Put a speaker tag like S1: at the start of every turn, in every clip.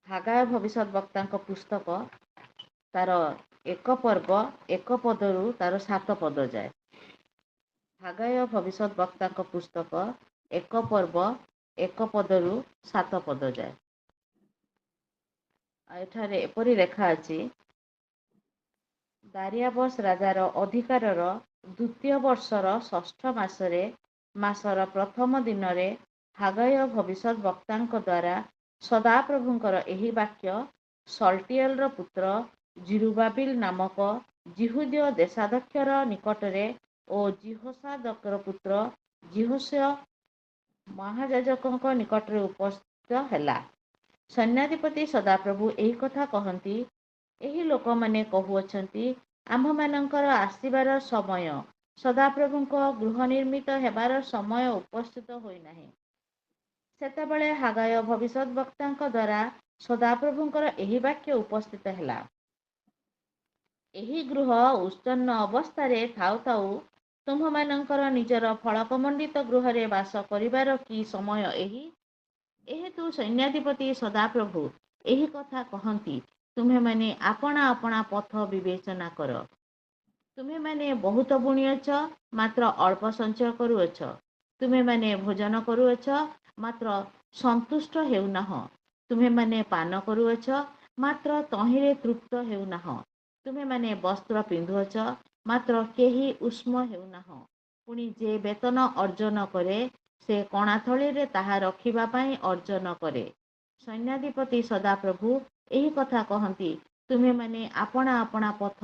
S1: ହାଗାୟ ଭବିଷ୍ୟତ ବକ୍ତାଙ୍କ ପୁସ୍ତକ ତାର ଏକ ପର୍ବ ଏକ ପଦରୁ ତାର 7 ପଦ ଯାଏ। ହାଗାୟ ଭବିଷ୍ୟତ ବକ୍ତାଙ୍କ ପୁସ୍ତକ ଏକ ପର୍ବ ଏକ ପଦରୁ 7 ପଦ ଯାଏ। ଏଠାରେ ଏପରି ଲେଖା ଅଛି, ଦାରିଆବସ୍ ରାଜାର ଅଧିକାରର ଦ୍ୱିତୀୟ ବର୍ଷର ଷଷ୍ଠ ମାସର ପ୍ରଥମ ଦିନରେ ହାଗାୟ ଭବିଷ୍ୟତ ବକ୍ତାଙ୍କ ଦ୍ୱାରା ସଦାପ୍ରଭୁଙ୍କର ଏହି ବାକ୍ୟ ସଲ୍ଟିଏଲର ପୁତ୍ର ଜିରୁବାବିଲ ନାମକ ଯିହୁଦୀୟ ଦେଶାଧ୍ୟକ୍ଷର ନିକଟରେ ଓ ଜିହୋଶାଦକର ପୁତ୍ର ଯିହୋଶୁଆ ମହାଯାଜକଙ୍କ ନିକଟରେ ଉପସ୍ଥିତ ହେଲା। ସୈନ୍ୟାଧିପତି ସଦାପ୍ରଭୁ ଏହି କଥା କହନ୍ତି, ଏହି ଲୋକମାନେ କହୁଅଛନ୍ତି, ଆମ୍ଭମାନଙ୍କର ଆସିବାର ସମୟ, ସଦାପ୍ରଭୁଙ୍କ ଗୃହ ନିର୍ମିତ ହେବାର ସମୟ ଉପସ୍ଥିତ ହୋଇନାହିଁ। ସେତେବେଳେ ହାଗାୟ ଭବିଷ୍ୟତ ବକ୍ତାଙ୍କ ଦ୍ୱାରା ସଦାପ୍ରଭୁଙ୍କର ଏହି ବାକ୍ୟ ଉପସ୍ଥିତ ହେଲା, ଏହି ଗୃହ ଉତ୍ସନ୍ନ ଅବସ୍ଥାରେ ଥାଉ ଥାଉ ତୁମ୍ଭମାନଙ୍କର ନିଜର ଫଳକମଣ୍ଡିତ ଗୃହରେ ବାସ କରିବାର କି ସମୟ ଏହି? ଏହେତୁ ସୈନ୍ୟାଧିପତି ସଦାପ୍ରଭୁ ଏହି କଥା କହନ୍ତି, ତୁମ୍ଭେମାନେ ଆପଣା ଆପଣା ପଥ ବିବେଚନା କର। ତୁମ୍ଭେମାନେ ବହୁତ ବୁଣିଅଛ, ମାତ୍ର ଅଳ୍ପ ସଞ୍ଚୟ କରୁଅଛ। ତୁମ୍ଭେମାନେ ଭୋଜନ କରୁଅଛ, ମାତ୍ର ସନ୍ତୁଷ୍ଟ ହେଉନାହଁ। ତୁମ୍ଭେମାନେ ପାନ କରୁଅଛ, ମାତ୍ର ତହିଁରେ ତୃପ୍ତ ହେଉନାହଁ। ତୁମ୍ଭେମାନେ ବସ୍ତ୍ର ପିନ୍ଧୁଅଛ, ମାତ୍ର କେହି ଉଷ୍ମ ହେଉନାହଁ। ପୁଣି ଯେ ବେତନ ଅର୍ଜନ କରେ, ସେ କଣାଥଳିରେ ତାହା ରଖିବା ପାଇଁ ଅର୍ଜନ କରେ। ସୈନ୍ୟାଧିପତି ସଦାପ୍ରଭୁ ଏହି କଥା କହନ୍ତି, ତୁମ୍ଭେମାନେ ଆପଣା ଆପଣା ପଥ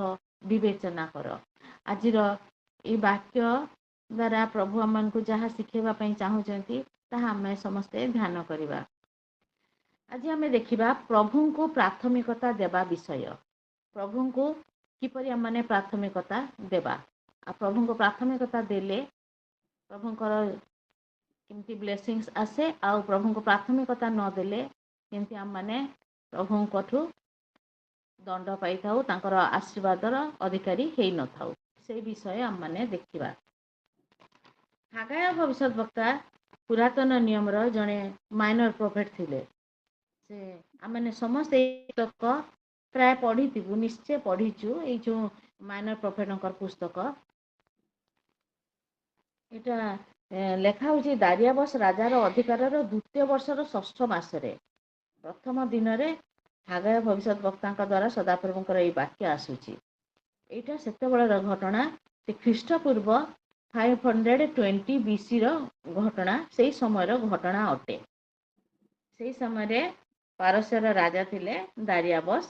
S1: ବିବେଚନା କର। ଆଜିର ଏହି ବାକ୍ୟ ଦ୍ୱାରା ପ୍ରଭୁ ଆମମାନଙ୍କୁ ଯାହା ଶିଖାଇବା ପାଇଁ ଚାହୁଁଛନ୍ତି, ତାହା ଆମେ ସମସ୍ତେ ଧ୍ୟାନ କରିବା। ଆଜି ଆମେ ଦେଖିବା ପ୍ରଭୁଙ୍କୁ ପ୍ରାଥମିକତା ଦେବା ବିଷୟ। ପ୍ରଭୁଙ୍କୁ କିପରି ଆମମାନେ ପ୍ରାଥମିକତା ଦେବା, ଆଉ ପ୍ରଭୁଙ୍କୁ ପ୍ରାଥମିକତା ଦେଲେ ପ୍ରଭୁଙ୍କର କେମିତି ବ୍ଲେସିଂସ୍ ଆସେ, ଆଉ ପ୍ରଭୁଙ୍କୁ ପ୍ରାଥମିକତା ନଦେଲେ କେମିତି ଆମମାନେ ପ୍ରଭୁଙ୍କଠୁ ଦଣ୍ଡ ପାଇଥାଉ, ତାଙ୍କର ଆଶୀର୍ବାଦର ଅଧିକାରୀ ହେଇନଥାଉ, ସେଇ ବିଷୟ ଆମମାନେ ଦେଖିବା। ହାଗାୟ ଭବିଷ୍ୟତ ବକ୍ତା ପୁରାତନ ନିୟମର ଜଣେ ମାଇନର ପ୍ରଫେଟ ଥିଲେ। ସେ ଆମମାନେ ସମସ୍ତେ ପୁସ୍ତକ ପ୍ରାୟ ପଢ଼ିଥିବୁ, ନିଶ୍ଚୟ ପଢ଼ିଛୁ। ଏଇ ଯେଉଁ ମାଇନର ପ୍ରଫେଟଙ୍କର ପୁସ୍ତକ, ଏଇଟା ଲେଖା ହେଉଛି ଦାରିଆବସ୍ ରାଜାର ଅଧିକାରର ଦ୍ୱିତୀୟ ବର୍ଷର ଷଷ୍ଠ ମାସରେ ପ୍ରଥମ ଦିନରେ ହାଗାୟ ଭବିଷ୍ୟତ ବକ୍ତାଙ୍କ ଦ୍ୱାରା ସଦାପ୍ରଭୁଙ୍କର ଏହି ବାକ୍ୟ ଆସୁଛି। ଏଇଟା ସେତେବେଳର ଘଟଣା, ସେ ଖ୍ରୀଷ୍ଟପୂର୍ବ 520 BCର ଘଟଣା, ସେଇ ସମୟର ଘଟଣା ଅଟେ। ସେଇ ସମୟରେ ପାରସ୍ୟର ରାଜା ଥିଲେ ଦାରିଆବସ୍।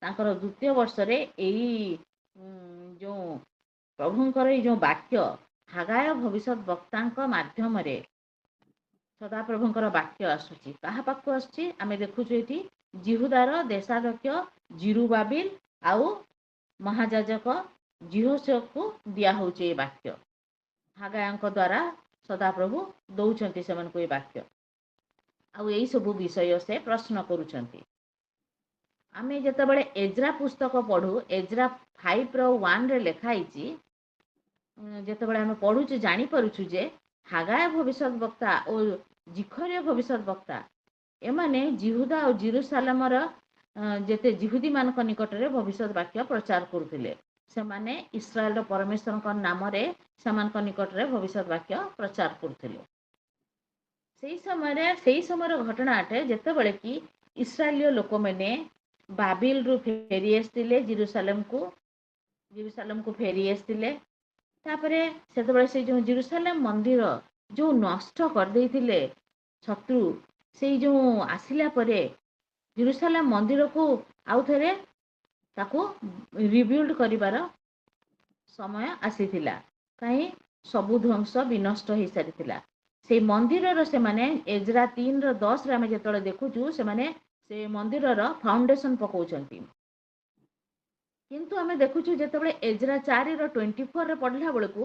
S1: ତାଙ୍କର ଦ୍ୱିତୀୟ ବର୍ଷରେ ଏଇ ଯେଉଁ ପ୍ରଭୁଙ୍କର ଏଇ ଯେଉଁ ବାକ୍ୟ ହାଗାୟ ଭବିଷ୍ୟତ ବକ୍ତାଙ୍କ ମାଧ୍ୟମରେ ସଦାପ୍ରଭୁଙ୍କର ବାକ୍ୟ ଆସୁଛି। କାହା ପାଖକୁ ଆସୁଛି? ଆମେ ଦେଖୁଛୁ ଏଠି ଯିହୁଦାର ଦେଶାଧ୍ୟକ୍ଷ ଜିରୁବାବିଲ ଆଉ ମହାଯାଜକ ଯିହୋଶୁଆକୁ ଦିଆହେଉଛି ଏ ବାକ୍ୟ। ହାଗାୟଙ୍କ ଦ୍ୱାରା ସଦାପ୍ରଭୁ ଦଉଛନ୍ତି ସେମାନଙ୍କୁ ଏ ବାକ୍ୟ, ଆଉ ଏଇସବୁ ବିଷୟ ସେ ପ୍ରଶ୍ନ କରୁଛନ୍ତି। ଆମେ ଯେତେବେଳେ ଏଜ୍ରା ପୁସ୍ତକ ପଢ଼ୁ, ଏଜ୍ରା 5:1ରେ ଲେଖା ହେଇଛି, ଯେତେବେଳେ ଆମେ ପଢ଼ୁଛୁ ଜାଣିପାରୁଛୁ ଯେ ହାଗାୟ ଭବିଷ୍ୟତ ବକ୍ତା ଓ ଜିଖର୍ୟ ଭବିଷ୍ୟତ ବକ୍ତା ଏମାନେ ଯିହୁଦା ଓ ଜେରୁସାଲେମର ଯେତେ ଯିହୁଦୀମାନଙ୍କ ନିକଟରେ ଭବିଷ୍ୟତ ବାକ୍ୟ ପ୍ରଚାର କରୁଥିଲେ। ସେମାନେ ଇସ୍ରାଏଲର ପରମେଶ୍ୱରଙ୍କ ନାମରେ ସେମାନଙ୍କ ନିକଟରେ ଭବିଷ୍ୟତ ବାକ୍ୟ ପ୍ରଚାର କରୁଥିଲେ। ସେଇ ସମୟର ଘଟଣା ଅଟେ ଯେତେବେଳେ କି ଇସ୍ରାଏଲୀୟ ଲୋକମାନେ ବାବିଲରୁ ଫେରି ଆସିଥିଲେ, ଜେରୁସାଲେମକୁ ଫେରି ଆସିଥିଲେ। ତାପରେ ସେତେବେଳେ ସେ ଯେଉଁ ଜେରୁସାଲେମ ମନ୍ଦିର ଯେଉଁ ନଷ୍ଟ କରିଦେଇଥିଲେ ଶତ୍ରୁ, ସେଇ ଯେଉଁ ଆସିଲା ପରେ ଜେରୁସାଲେମ ମନ୍ଦିରକୁ ଆଉ ଥରେ ତାକୁ ରିବିଲ୍ଡ କରିବାର ସମୟ ଆସିଥିଲା। କାହିଁ? ସବୁ ଧ୍ୱଂସ ବିନଷ୍ଟ ହେଇସାରିଥିଲା। ସେଇ ମନ୍ଦିରର ସେମାନେ ଏଜ୍ରା 3:10ରେ ଆମେ ଯେତେବେଳେ ଦେଖୁଛୁ, ସେମାନେ ସେ ମନ୍ଦିରର ଫାଉଣ୍ଡେସନ ପକାଉଛନ୍ତି। କିନ୍ତୁ ଆମେ ଦେଖୁଛୁ ଯେତେବେଳେ ଏଜ୍ରା 4:24ରେ ପଢ଼ିଲା ବେଳକୁ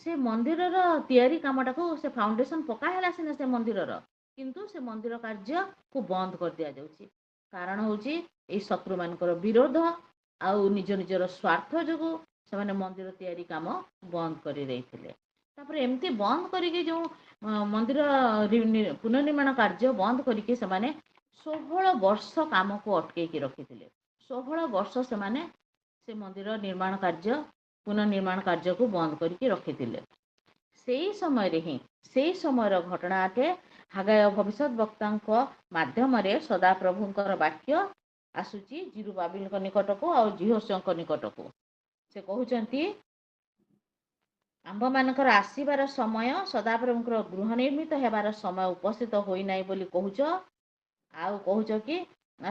S1: ସେ ମନ୍ଦିରର ତିଆରି କାମଟାକୁ, ସେ ଫାଉଣ୍ଡେସନ ପକା ହେଲା ସିନା ସେ ମନ୍ଦିରର, କିନ୍ତୁ ସେ ମନ୍ଦିର କାର୍ଯ୍ୟକୁ ବନ୍ଦ କରିଦିଆଯାଉଛି। କାରଣ ହେଉଛି ଏଇ ଶତ୍ରୁମାନଙ୍କର ବିରୋଧ ଆଉ ନିଜର ସ୍ୱାର୍ଥ ଯୋଗୁଁ ସେମାନେ ମନ୍ଦିର ତିଆରି କାମ ବନ୍ଦ କରିଦେଇଥିଲେ। ତାପରେ ଏମିତି ବନ୍ଦ କରିକି ଯେଉଁ ମନ୍ଦିର ପୁନର୍ନିର୍ମାଣ କାର୍ଯ୍ୟ ବନ୍ଦ କରିକି ସେମାନେ 16 ବର୍ଷ କାମକୁ ଅଟକେଇକି ରଖିଥିଲେ। 16 ବର୍ଷ ସେମାନେ ସେ ମନ୍ଦିର ନିର୍ମାଣ କାର୍ଯ୍ୟ ପୁନଃନିର୍ମାଣ କାର୍ଯ୍ୟକୁ ବନ୍ଦ କରିକି ରଖିଥିଲେ। ସେଇ ସମୟରେ ହିଁ ସେଇ ସମୟର ଘଟଣା ଅଟେ। ହାଗାୟ ଭବିଷ୍ୟତ ବକ୍ତାଙ୍କ ମାଧ୍ୟମରେ ସଦାପ୍ରଭୁଙ୍କର ବାକ୍ୟ ଆସୁଛି ଜିରୁବାବେଲଙ୍କ ନିକଟକୁ ଆଉ ଜିହୋଶୁଆଙ୍କ ନିକଟକୁ। ସେ କହୁଛନ୍ତି ଆମ୍ଭମାନଙ୍କର ଆସିବାର ସମୟ, ସଦାପ୍ରଭୁଙ୍କର ଗୃହ ନିର୍ମିତ ହେବାର ସମୟ ଉପସ୍ଥିତ ହୋଇନାହିଁ ବୋଲି କହୁଛ। ଆଉ କହୁଛ କି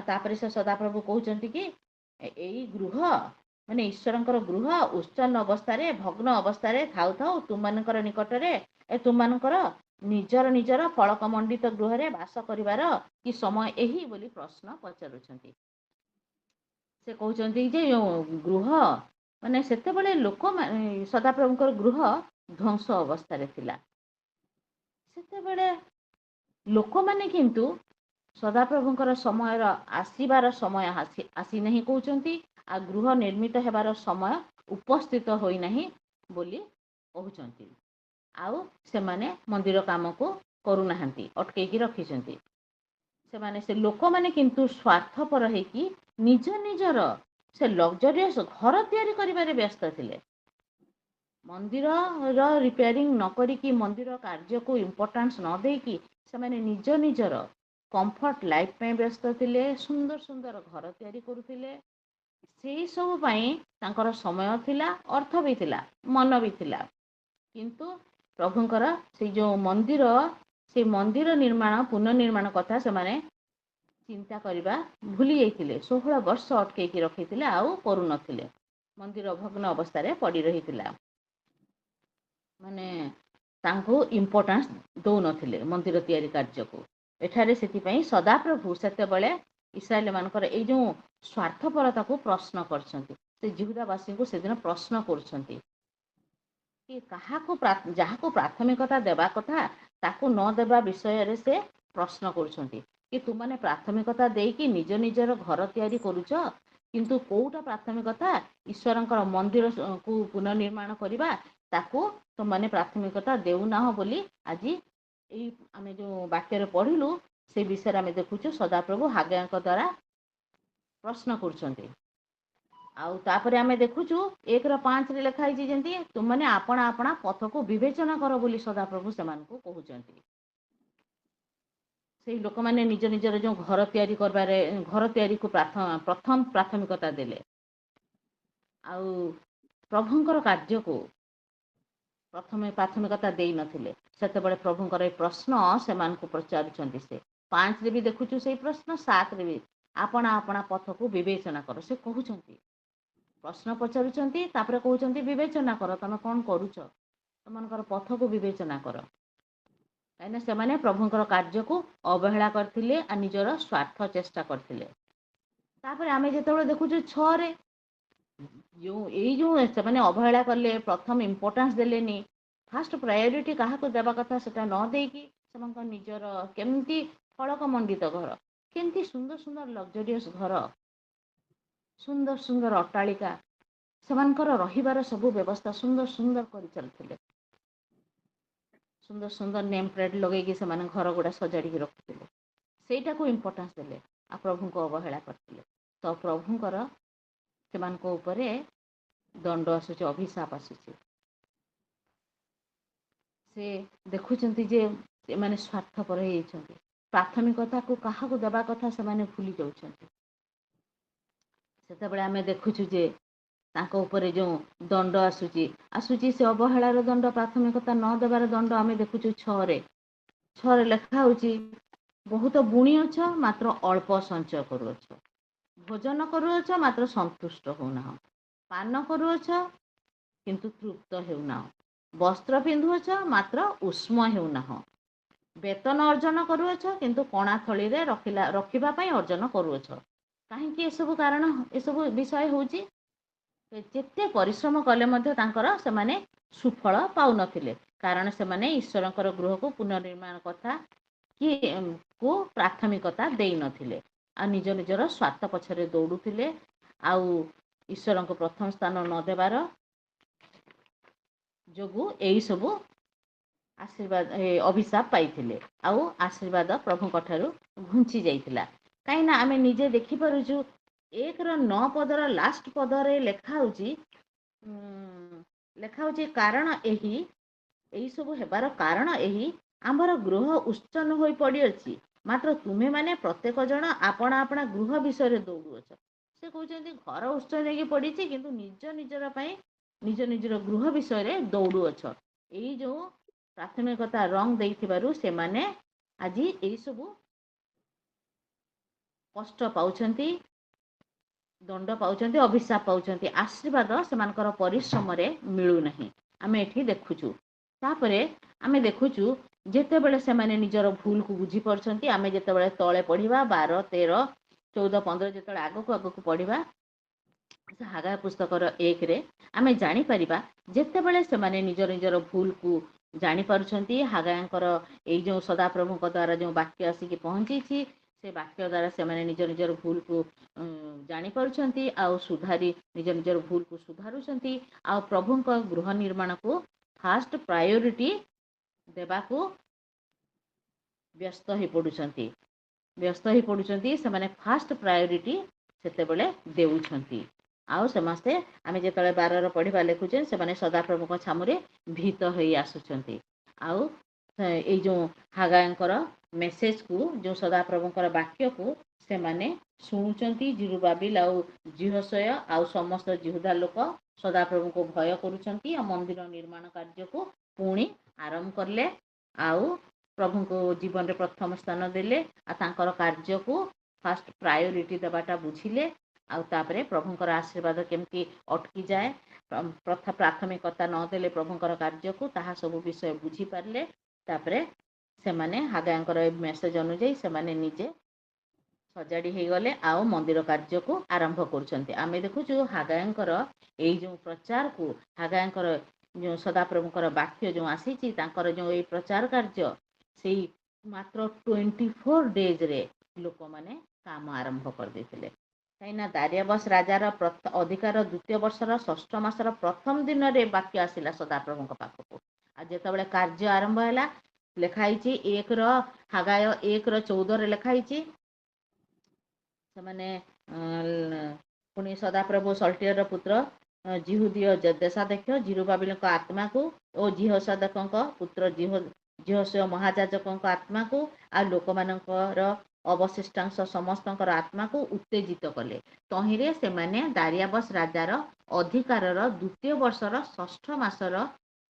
S1: ତାପରେ ସେ ସଦାପ୍ରଭୁ କହୁଛନ୍ତି କି ଏଇ ଗୃହ ମାନେ ଈଶ୍ୱରଙ୍କର ଗୃହ ଉଚ୍ଛନ୍ନ ଅବସ୍ଥାରେ ଭଗ୍ନ ଅବସ୍ଥାରେ ଥାଉ ଥାଉ ତୁମମାନଙ୍କର ନିକଟରେ ତୁମମାନଙ୍କର ନିଜର ନିଜର ଫଳକମଣ୍ଡିତ ଗୃହରେ ବାସ କରିବାର କି ସମୟ ଏହି ବୋଲି ପ୍ରଶ୍ନ ପଚାରୁଛନ୍ତି। ସେ କହୁଛନ୍ତି ଯେ ଗୃହ ମାନେ ସେତେବେଳେ ଲୋକମାନେ ସଦାପ୍ରଭୁଙ୍କର ଗୃହ ଧ୍ୱଂସ ଅବସ୍ଥାରେ ଥିଲା। ସେତେବେଳେ ଲୋକମାନେ କିନ୍ତୁ ସଦାପ୍ରଭୁଙ୍କର ସମୟର ଆସିବାର ସମୟ ଆସିନାହିଁ କହୁଛନ୍ତି, ଆଉ ଗୃହ ନିର୍ମିତ ହେବାର ସମୟ ଉପସ୍ଥିତ ହୋଇନାହିଁ ବୋଲି କହୁଛନ୍ତି। ଆଉ ସେମାନେ ମନ୍ଦିର କାମକୁ କରୁନାହାନ୍ତି, ଅଟକେଇକି ରଖିଛନ୍ତି। ସେ ଲୋକମାନେ କିନ୍ତୁ ସ୍ୱାର୍ଥପର ହେଇକି ନିଜ ନିଜର ସେ ଲକ୍ଜରିୟସ୍ ଘର ତିଆରି କରିବାରେ ବ୍ୟସ୍ତ ଥିଲେ। ମନ୍ଦିରର ରିପେୟାରିଂ ନ କରିକି, ମନ୍ଦିର କାର୍ଯ୍ୟକୁ ଇମ୍ପୋର୍ଟାନ୍ସ ନ ଦେଇକି ସେମାନେ ନିଜ ନିଜର କମ୍ଫର୍ଟ ଲାଇଫ୍ ପାଇଁ ବ୍ୟସ୍ତ ଥିଲେ। ସୁନ୍ଦର ସୁନ୍ଦର ଘର ତିଆରି କରୁଥିଲେ। ସେଇ ସବୁ ପାଇଁ ତାଙ୍କର ସମୟ ଥିଲା, ଅର୍ଥ ବି ଥିଲା, ମନ ବି ଥିଲା। କିନ୍ତୁ ପ୍ରଭୁଙ୍କର ସେଇ ଯେଉଁ ସେଇ ମନ୍ଦିର ନିର୍ମାଣ ପୁନଃନିର୍ମାଣ କଥା ସେମାନେ ଚିନ୍ତା କରିବା ଭୁଲି ଯାଇଥିଲେ। 16 ବର୍ଷ ଅଟକେଇକି ରଖିଥିଲେ, ଆଉ କରୁନଥିଲେ। ମନ୍ଦିର ଭଗ୍ନ ଅବସ୍ଥାରେ ପଡ଼ି ରହିଥିଲା। ମାନେ ତାଙ୍କୁ ଇମ୍ପୋର୍ଟାନ୍ସ ଦେଉନଥିଲେ ମନ୍ଦିର ତିଆରି କାର୍ଯ୍ୟକୁ। ଏଠାରେ ସେଥିପାଇଁ ସଦାପ୍ରଭୁ ସେତେବେଳେ ଇସ୍ରାଏଲ ମାନଙ୍କର ଏଇ ଯେଉଁ ସ୍ୱାର୍ଥପରତାକୁ ପ୍ରଶ୍ନ କରିଛନ୍ତି। ସେ ଜିହୁଦାବାସୀଙ୍କୁ ସେଦିନ ପ୍ରଶ୍ନ କରୁଛନ୍ତି କି ଯାହାକୁ ପ୍ରାଥମିକତା ଦେବା କଥା ତାକୁ ନ ଦେବା ବିଷୟରେ ସେ ପ୍ରଶ୍ନ କରୁଛନ୍ତି କି ତୁମାନେ ପ୍ରାଥମିକତା ଦେଇକି ନିଜ ନିଜର ଘର ତିଆରି କରୁଛ, କିନ୍ତୁ କୋଉଟା ପ୍ରାଥମିକତା? ଈଶ୍ୱରଙ୍କର ମନ୍ଦିରକୁ ପୁନଃନିର୍ମାଣ କରିବା, ତାକୁ ତୁମାନେ ପ୍ରାଥମିକତା ଦେଉନାହ ବୋଲି ଆଜି ଏଇ ଆମେ ଯେଉଁ ବାକ୍ୟରେ ପଢ଼ିଲୁ ସେ ବିଷୟରେ ଆମେ ଦେଖୁଛୁ ସଦାପ୍ରଭୁ ହାଗାୟଙ୍କ ଦ୍ୱାରା ପ୍ରଶ୍ନ କରୁଛନ୍ତି। ଆଉ ତାପରେ ଆମେ ଦେଖୁଛୁ 1:5 ଲେଖା ହେଇଛି ଯେମିତି ତୁମମାନେ ଆପଣା ଆପଣା ପଥକୁ ବିବେଚନା କର ବୋଲି ସଦାପ୍ରଭୁ ସେମାନଙ୍କୁ କହୁଛନ୍ତି। ସେଇ ଲୋକମାନେ ନିଜ ନିଜର ଯେଉଁ ଘର ତିଆରିକୁ ପ୍ରଥମ ପ୍ରାଥମିକତା ଦେଲେ। ଆଉ ପ୍ରଭୁଙ୍କର କାର୍ଯ୍ୟକୁ ପ୍ରଥମେ ପ୍ରାଥମିକତା ଦେଇନଥିଲେ। ସେତେବେଳେ ପ୍ରଭୁଙ୍କର ଏ ପ୍ରଶ୍ନ ସେମାନଙ୍କୁ ପଚାରୁଛନ୍ତି। ସେ 5ରେ ବି ଦେଖୁଛୁ ସେଇ ପ୍ରଶ୍ନ, 7ରେ ବି ଆପଣା ଆପଣା ପଥକୁ ବିବେଚନା କର। ସେ କହୁଛନ୍ତି, ପ୍ରଶ୍ନ ପଚାରୁଛନ୍ତି, ତାପରେ କହୁଛନ୍ତି ବିବେଚନା କର, ତମେ କ'ଣ କରୁଛ, ତମମାନଙ୍କର ପଥକୁ ବିବେଚନା କର। କାହିଁକିନା ସେମାନେ ପ୍ରଭୁଙ୍କର କାର୍ଯ୍ୟକୁ ଅବହେଳା କରିଥିଲେ ଆଉ ନିଜର ସ୍ୱାର୍ଥ ଚେଷ୍ଟା କରିଥିଲେ। ତାପରେ ଆମେ ଯେତେବେଳେ ଦେଖୁଛୁ 6ରେ ସେମାନେ ଅବହେଳା କଲେ, ପ୍ରଥମ ଇମ୍ପୋର୍ଟାନ୍ସ ଦେଲେନି, ଫାଷ୍ଟ ପ୍ରାୟୋରିଟି କାହାକୁ ଦେବା କଥା ସେଟା ନ ଦେଇକି ସେମାନଙ୍କ ନିଜର କେମିତି ଫଳକମଣ୍ଡିତ ଘର, କେମିତି ସୁନ୍ଦର ସୁନ୍ଦର ଲକ୍ଜରିୟସ୍ ଘର, ସୁନ୍ଦର ସୁନ୍ଦର ଅଟ୍ଟାଳିକା, ସେମାନଙ୍କର ରହିବାର ସବୁ ବ୍ୟବସ୍ଥା ସୁନ୍ଦର ସୁନ୍ଦର କରିଚାଲିଥିଲେ। ସୁନ୍ଦର ସୁନ୍ଦର ନେମ୍ ପ୍ଲେଟ୍ ଲଗେଇକି ସେମାନେ ଘର ଗୁଡ଼ା ସଜାଡ଼ିକି ରଖୁଥିଲେ। ସେଇଟାକୁ ଇମ୍ପୋର୍ଟାନ୍ସ ଦେଲେ ଆଉ ପ୍ରଭୁଙ୍କୁ ଅବହେଳା କରିଥିଲେ। ତ ପ୍ରଭୁଙ୍କର ସେମାନଙ୍କ ଉପରେ ଦଣ୍ଡ ଆସୁଛି, ଅଭିଶାପ ଆସୁଛି। ସେ ଦେଖୁଛନ୍ତି ଯେ ଏମାନେ ସ୍ୱାର୍ଥପର ହେଇଯାଇଛନ୍ତି। ପ୍ରାଥମିକତାକୁ କାହାକୁ ଦେବା କଥା ସେମାନେ ଭୁଲି ଯାଉଛନ୍ତି। ସେତେବେଳେ ଆମେ ଦେଖୁଛୁ ଯେ ତାଙ୍କ ଉପରେ ଯେଉଁ ଦଣ୍ଡ ଆସୁଛି ସେ ଅବହେଳାର ଦଣ୍ଡ, ପ୍ରାଥମିକତା ନ ଦେବାର ଦଣ୍ଡ ଆମେ ଦେଖୁଛୁ 6ରେ ଲେଖା ହେଉଛି, ବହୁତ ବୁଣିଅଛ ମାତ୍ର ଅଳ୍ପ ସଞ୍ଚୟ କରୁଅଛ, ଭୋଜନ କରୁଅଛ ମାତ୍ର ସନ୍ତୁଷ୍ଟ ହେଉନାହ, ପାନ କରୁଅଛ କିନ୍ତୁ ତୃପ୍ତ ହେଉନାହ, ବସ୍ତ୍ର ପିନ୍ଧୁଅଛ ମାତ୍ର ଉଷ୍ମ ହେଉନାହ, ବେତନ ଅର୍ଜନ କରୁଅଛ କିନ୍ତୁ କଣା ଥଳିରେ ରଖିବା ପାଇଁ ଅର୍ଜନ କରୁଅଛ। କାହିଁକି ଏସବୁ କାରଣ, ଏସବୁ ବିଷୟ ହେଉଛି ଯେତେ ପରିଶ୍ରମ କଲେ ମଧ୍ୟ ତାଙ୍କର ସେମାନେ ସୁଫଳ ପାଉନଥିଲେ। କାରଣ ସେମାନେ ଈଶ୍ୱରଙ୍କର ଗୃହକୁ ପୁନର୍ନିର୍ମାଣ କଥା କୁ ପ୍ରାଥମିକତା ଦେଇନଥିଲେ ଆଉ ନିଜ ନିଜର ସ୍ୱାର୍ଥ ପଛରେ ଦୌଡ଼ୁଥିଲେ। ଆଉ ଈଶ୍ୱରଙ୍କୁ ପ୍ରଥମ ସ୍ଥାନ ନ ଦେବାର ଯୋଗୁଁ ଏଇସବୁ आशीर्वाद अभिशाप पाइथिले आउ आशीर्वाद प्रभुଙ୍କ ଠାରୁ ଘୁଞ୍ଚି ଯାଇଥିଲା। କାହିଁକି ନା ଆମେ ନିଜେ ଦେଖିପାରୁଛୁ 1-9 ପଦର ଲାଷ୍ଟ ପଦରେ ଲେଖା ହଉଛି କାରଣ ଏହି ସବୁ ହେବାର କାରଣ ଏହି ଆମର ଗୃହ ଉଚ୍ଛନ୍ନ ହୋଇ ପଡ଼ିଅଛି, ମାତ୍ର ତୁମେମାନେ ପ୍ରତ୍ୟେକ ଜଣ ଆପଣା ଆପଣା ଗୃହ ବିଷୟରେ ଦୌଡ଼ୁଅଛ। ସେ କହୁଛନ୍ତି ଘର ଉଚ୍ଛନ୍ନ ହେଇକି ପଡ଼ିଛି, କିନ୍ତୁ ନିଜ ନିଜର ଗୃହ ବିଷୟରେ ଦୌଡ଼ୁଅଛ। ଏଇ ଯେଉଁ ପ୍ରାଥମିକତା ରଙ୍ଗ ଦେଇଥିବାରୁ ସେମାନେ ଆଜି ଏଇସବୁ କଷ୍ଟ ପାଉଛନ୍ତି, ଦଣ୍ଡ ପାଉଛନ୍ତି, ଅଭିଶାପ ପାଉଛନ୍ତି। ଆଶୀର୍ବାଦ ସେମାନଙ୍କର ପରିଶ୍ରମରେ ମିଳୁନାହିଁ ଆମେ ଏଠି ଦେଖୁଛୁ। ତାପରେ ଆମେ ଦେଖୁଛୁ ଯେତେବେଳେ ସେମାନେ ନିଜର ଭୁଲକୁ ବୁଝିପାରୁଛନ୍ତି, ଆମେ ଯେତେବେଳେ ତଳେ ପଢ଼ିବା 12, 13, 14, 15 ଯେତେବେଳେ ଆଗକୁ ପଢ଼ିବା ହାଗାୟ ପୁସ୍ତକର 1ରେ ଆମେ ଜାଣିପାରିବା ଯେତେବେଳେ ସେମାନେ ନିଜର ଭୁଲକୁ ଜାଣିପାରୁଛନ୍ତି, ହାଗାୟଙ୍କର ଏଇ ଯେଉଁ ସଦାପ୍ରଭୁଙ୍କ ଦ୍ୱାରା ଯେଉଁ ବାକ୍ୟ ଆସିକି ପହଞ୍ଚିଛି ସେ ବାକ୍ୟ ଦ୍ୱାରା ସେମାନେ ନିଜର ଭୁଲକୁ ଜାଣିପାରୁଛନ୍ତି ଆଉ ନିଜର ଭୁଲକୁ ସୁଧାରୁଛନ୍ତି ଆଉ ପ୍ରଭୁଙ୍କ ଗୃହ ନିର୍ମାଣକୁ ଫାଷ୍ଟ ପ୍ରାୟୋରିଟି ଦେବାକୁ ବ୍ୟସ୍ତ ହୋଇପଡ଼ୁଛନ୍ତି। ସେମାନେ ଫାଷ୍ଟ ପ୍ରାୟୋରିଟି ସେତେବେଳେ ଦେଉଛନ୍ତି। ଆଉ ସମସ୍ତେ ଆମେ ଯେତେବେଳେ 12ର ପଢ଼ିବା ଲେଖୁଛେ ସେମାନେ ସଦାପ୍ରଭୁଙ୍କ ଛାମୁରେ ଭୀତ ହୋଇ ଆସୁଛନ୍ତି। ଆଉ ଏଇ ଯେଉଁ ହାଗାୟଙ୍କର ମେସେଜକୁ, ଯେଉଁ ସଦାପ୍ରଭୁଙ୍କର ବାକ୍ୟକୁ ସେମାନେ ଶୁଣୁଛନ୍ତି। ଜିରୁବାବିଲ ଆଉ ଯିହୋଶୟ ଆଉ ସମସ୍ତ ଜିହୁଦା ଲୋକ ସଦାପ୍ରଭୁଙ୍କୁ ଭୟ କରୁଛନ୍ତି ଆଉ ମନ୍ଦିର ନିର୍ମାଣ କାର୍ଯ୍ୟକୁ ପୁଣି ଆରମ୍ଭ କଲେ ଆଉ ପ୍ରଭୁଙ୍କୁ ଜୀବନରେ ପ୍ରଥମ ସ୍ଥାନ ଦେଲେ ଆଉ ତାଙ୍କର କାର୍ଯ୍ୟକୁ ଫାଷ୍ଟ ପ୍ରାୟୋରିଟି ଦେବାଟା ବୁଝିଲେ। ଆଉ ତାପରେ ପ୍ରଭୁଙ୍କର ଆଶୀର୍ବାଦ କେମିତି ଅଟକିଯାଏ, ପ୍ରାଥମିକତା ନଦେଲେ ପ୍ରଭୁଙ୍କର କାର୍ଯ୍ୟକୁ, ତାହା ସବୁ ବିଷୟ ବୁଝିପାରିଲେ। ତାପରେ ସେମାନେ ହାଗାୟଙ୍କର ଏ ମେସେଜ ଅନୁଯାୟୀ ସେମାନେ ନିଜେ ସଜାଡ଼ି ହେଇଗଲେ ଆଉ ମନ୍ଦିର କାର୍ଯ୍ୟକୁ ଆରମ୍ଭ କରୁଛନ୍ତି। ଆମେ ଦେଖୁଛୁ ହାଗାୟଙ୍କର ଏଇ ଯେଉଁ ପ୍ରଚାରକୁ, ହାଗାୟଙ୍କର ଯେଉଁ ସଦାପ୍ରଭୁଙ୍କର ବାକ୍ୟ ଯେଉଁ ଆସିଛି, ତାଙ୍କର ଯେଉଁ ଏଇ ପ୍ରଚାର କାର୍ଯ୍ୟ, ସେଇ ମାତ୍ର 24 ଡେଜରେ ଲୋକମାନେ କାମ ଆରମ୍ଭ କରିଦେଇଥିଲେ। କାହିଁକିନା ଦାରିଆବସ୍ ରାଜାର ଅଧିକାର 2ୟ ବର୍ଷର 6ଠ ମାସର ପ୍ରଥମ ଦିନରେ ବାକ୍ୟ ଆସିଲା ସଦାପ୍ରଭୁଙ୍କ ପାଖକୁ। ଆଉ ଯେତେବେଳେ କାର୍ଯ୍ୟ ଆରମ୍ଭ ହେଲା, ଲେଖା ହେଇଛି ହାଗାୟ 1:14 ଲେଖା ହେଇଛି, ସେମାନେ ପୁଣି ସଦାପ୍ରଭୁ ସଲ୍ଟିୟର ପୁତ୍ର ଜିହୁଦୀୟ ଦେଶାଧ୍ୟକ୍ଷ ଜିରୁବାବିଲଙ୍କ ଆତ୍ମାକୁ ଓ ଜିହୋସାଦାକଙ୍କ ପୁତ୍ର ଯିହୋଶୟ ମହାଯାଜକଙ୍କ ଆତ୍ମାକୁ ଆଉ ଲୋକମାନଙ୍କର ଅବଶିଷ୍ଟାଂଶ ସମସ୍ତଙ୍କର ଆତ୍ମାକୁ ଉତ୍ତେଜିତ କଲେ। ତହିଁରେ ସେମାନେ ଦାରିଆବସ୍ ରାଜାର ଅଧିକାରର 2ୟ ବର୍ଷର 6ଠ ମାସର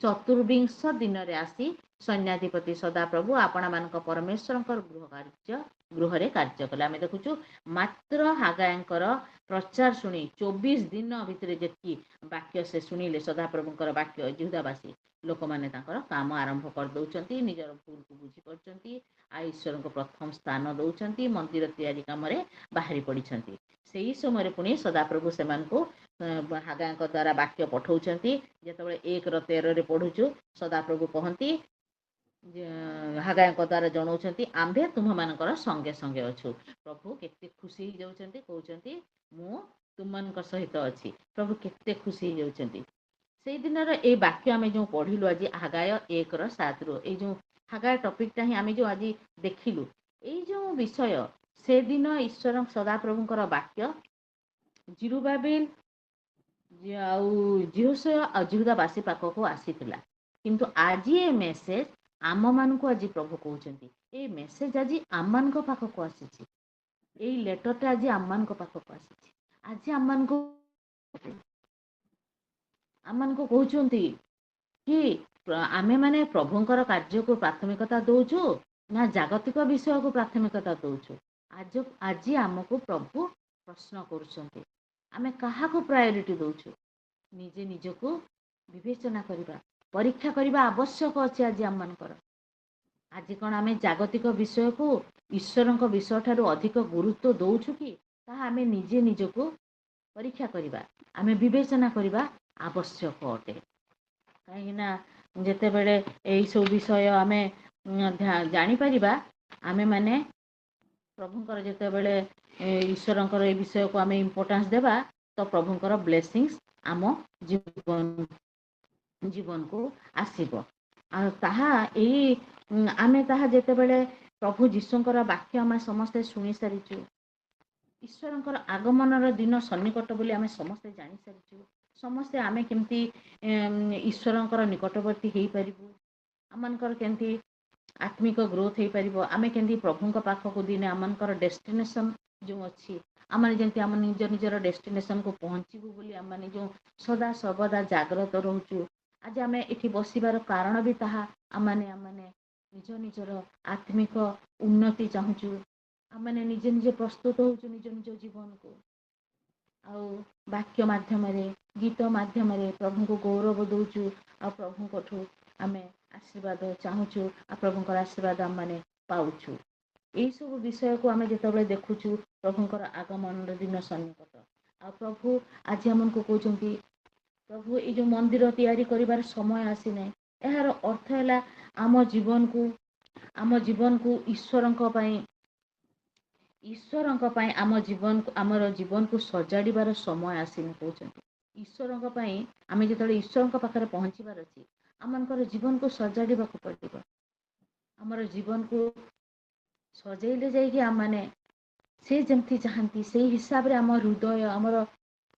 S1: 24 ଦିନରେ ଆସି ସୈନ୍ୟାଧିପତି ସଦାପ୍ରଭୁ ଆପଣମାନଙ୍କ ପରମେଶ୍ୱରଙ୍କ ଗୃହରେ କାର୍ଯ୍ୟ କଲେ। ଆମେ ଦେଖୁଛୁ ମାତ୍ର ହାଗାୟଙ୍କର ପ୍ରଚାର ଶୁଣି 24 ଦିନ ଭିତରେ ଯେତିକି ବାକ୍ୟ ସେ ଶୁଣିଲେ, ସଦାପ୍ରଭୁଙ୍କର ବାକ୍ୟ, ଜିହୁଦାବାସୀ ଲୋକମାନେ ତାଙ୍କର କାମ ଆରମ୍ଭ କରିଦେଉଛନ୍ତି, ନିଜର ଭୁଲକୁ ବୁଝିପାରୁଛନ୍ତି ଆଉ ଈଶ୍ୱରଙ୍କୁ ପ୍ରଥମ ସ୍ଥାନ ଦେଉଛନ୍ତି, ମନ୍ଦିର ତିଆରି କାମରେ ବାହାରି ପଡ଼ିଛନ୍ତି। ସେହି ସମୟରେ ପୁଣି ସଦାପ୍ରଭୁ ସେମାନଙ୍କୁ ହାଗାୟଙ୍କ ଦ୍ୱାରା ବାକ୍ୟ ପଠାଉଛନ୍ତି। ଯେତେବେଳେ 1:13 ପଢ଼ୁଛୁ, ସଦାପ୍ରଭୁ କହନ୍ତି, ହାଗାୟଙ୍କ ଦ୍ୱାରା ଜଣାଉଛନ୍ତି, ଆମ୍ଭେ ତୁମମାନଙ୍କର ସଙ୍ଗେ ସଙ୍ଗେ ଅଛୁ। ପ୍ରଭୁ କେତେ ଖୁସି ହେଇଯାଉଛନ୍ତି, କହୁଛନ୍ତି ମୁଁ ତୁମମାନଙ୍କ ସହିତ ଅଛି। ପ୍ରଭୁ କେତେ ଖୁସି ହେଇଯାଉଛନ୍ତି। ସେଇ ଦିନର ଏଇ ବାକ୍ୟ ଆମେ ଯେଉଁ ପଢ଼ିଲୁ ଆଜି ହାଗାୟ 1:7, ଏଇ ଯେଉଁ ହାଗାୟ ଟପିକଟା ହିଁ ଆମେ ଯେଉଁ ଆଜି ଦେଖିଲୁ, ଏଇ ଯେଉଁ ବିଷୟ ସେଦିନ ଈଶ୍ୱର ସଦାପ୍ରଭୁଙ୍କର ବାକ୍ୟ ଜିରୁବାବିଲ ଆଉ ଯିହୋଶୟ ଆଉ ଜିହୁଦାବାସୀ ପାଖକୁ ଆସିଥିଲା। କିନ୍ତୁ ଆଜି ଏ ମେସେଜ ଆମମାନଙ୍କୁ ଆଜି ପ୍ରଭୁ କହୁଛନ୍ତି, ଏଇ ମେସେଜ ଆଜି ଆମମାନଙ୍କ ପାଖକୁ ଆସିଛି। ଏଇ ଲେଟରଟା ଆଜି ଆମମାନଙ୍କ ପାଖକୁ ଆସିଛି। ଆଜି ଆମମାନଙ୍କୁ କହୁଛନ୍ତି କି ଆମେମାନେ ପ୍ରଭୁଙ୍କର କାର୍ଯ୍ୟକୁ ପ୍ରାଥମିକତା ଦେଉଛୁ ନା ଜାଗତିକ ବିଷୟକୁ ପ୍ରାଥମିକତା ଦେଉଛୁ। ଆଜି ଆମକୁ ପ୍ରଭୁ ପ୍ରଶ୍ନ କରୁଛନ୍ତି, ଆମେ କାହାକୁ ପ୍ରାୟୋରିଟି ଦେଉଛୁ? ନିଜେ ନିଜକୁ ବିବେଚନା କରିବା, ପରୀକ୍ଷା କରିବା ଆବଶ୍ୟକ ଅଛି ଆଜି ଆମମାନଙ୍କର। ଆଜି କ'ଣ ଆମେ ଜାଗତିକ ବିଷୟକୁ ଈଶ୍ୱରଙ୍କ ବିଷୟ ଠାରୁ ଅଧିକ ଗୁରୁତ୍ୱ ଦେଉଛୁ କି? ତାହା ଆମେ ନିଜେ ନିଜକୁ ପରୀକ୍ଷା କରିବା, ଆମେ ବିବେଚନା କରିବା ଆବଶ୍ୟକ ଅଟେ। କାହିଁକିନା ଯେତେବେଳେ ଏଇସବୁ ବିଷୟ ଆମେ ଜାଣିପାରିବା, ଆମେମାନେ ପ୍ରଭୁଙ୍କର ଯେତେବେଳେ ଈଶ୍ୱରଙ୍କର ଏ ବିଷୟକୁ ଆମେ ଇମ୍ପୋର୍ଟାନ୍ସ ଦେବା, ତ ପ୍ରଭୁଙ୍କର ବ୍ଲେସିଂସ୍ ଆମ ଜୀବନକୁ ଆସିବ। ଆଉ ତାହା ଏଇ ଆମେ ତାହା ଯେତେବେଳେ ପ୍ରଭୁ ଯୀଶୁଙ୍କର ବାକ୍ୟ ଆମେ ସମସ୍ତେ ଶୁଣି ସାରିଛୁ, ଈଶ୍ୱରଙ୍କର ଆଗମନର ଦିନ ସନ୍ନିକଟ ବୋଲି ଆମେ ସମସ୍ତେ ଜାଣିସାରିଛୁ। ସମସ୍ତେ ଆମେ କେମିତି ଈଶ୍ୱରଙ୍କର ନିକଟବର୍ତ୍ତୀ ହେଇପାରିବୁ, ଆମମାନଙ୍କର କେମିତି ଆତ୍ମିକ ଗ୍ରୋଥ୍ ହେଇପାରିବ, ଆମେ କେମିତି ପ୍ରଭୁଙ୍କ ପାଖକୁ ଦିନେ ଆମମାନଙ୍କର ଡେଷ୍ଟିନେସନ୍ ଯେଉଁ ଅଛି, ଆମେ ଯେମିତି ଆମ ନିଜ ନିଜର ଡେଷ୍ଟିନେସନ୍କୁ ପହଞ୍ଚିବୁ ବୋଲି ଆମେ ଯେଉଁ ସଦା ସର୍ବଦା ଜାଗ୍ରତ ରହୁଛୁ। ଆଜି ଆମେ ଏଠି ବସିବାର କାରଣ ବି ତାହା। ଆମମାନେ ନିଜ ନିଜର ଆତ୍ମିକ ଉନ୍ନତି ଚାହୁଁଛୁ, ଆମମାନେ ନିଜେ ନିଜେ ପ୍ରସ୍ତୁତ ହେଉଛୁ ନିଜ ନିଜ ଜୀବନକୁ। ଆଉ ବାକ୍ୟ ମାଧ୍ୟମରେ, ଗୀତ ମାଧ୍ୟମରେ ପ୍ରଭୁଙ୍କୁ ଗୌରବ ଦେଉଛୁ। ଆଉ ପ୍ରଭୁଙ୍କଠୁ ଆମେ ଆଶୀର୍ବାଦ ଚାହୁଁଛୁ, ଆଉ ପ୍ରଭୁଙ୍କର ଆଶୀର୍ବାଦ ଆମମାନେ ପାଉଛୁ। ଏହିସବୁ ବିଷୟକୁ ଆମେ ଯେତେବେଳେ ଦେଖୁଛୁ, ପ୍ରଭୁଙ୍କର ଆଗମନର ଦିନ ସନ୍ନିକଟ। ଆଉ ପ୍ରଭୁ ଆଜି ଆମକୁ କହୁଛନ୍ତି, ପ୍ରଭୁ ଏଇ ଯେଉଁ ମନ୍ଦିର ତିଆରି କରିବାର ସମୟ ଆସିନାହିଁ। ଏହାର ଅର୍ଥ ହେଲା ଆମ ଜୀବନକୁ ଈଶ୍ୱରଙ୍କ ପାଇଁ ଆମର ଜୀବନକୁ ସଜାଡ଼ିବାର ସମୟ ଆସିନି କହୁଛନ୍ତି। ଈଶ୍ୱରଙ୍କ ପାଇଁ ଆମେ ଯେତେବେଳେ ଈଶ୍ୱରଙ୍କ ପାଖରେ ପହଞ୍ଚିବାର ଅଛି, ଆମମାନଙ୍କର ଜୀବନକୁ ସଜାଡ଼ିବାକୁ ପଡ଼ିବ। ଆମର ଜୀବନକୁ ସଜେଇଲେ ଯାଇକି ଆମମାନେ ସେ ଯେମିତି ଚାହାନ୍ତି ସେଇ ହିସାବରେ ଆମ ହୃଦୟ, ଆମର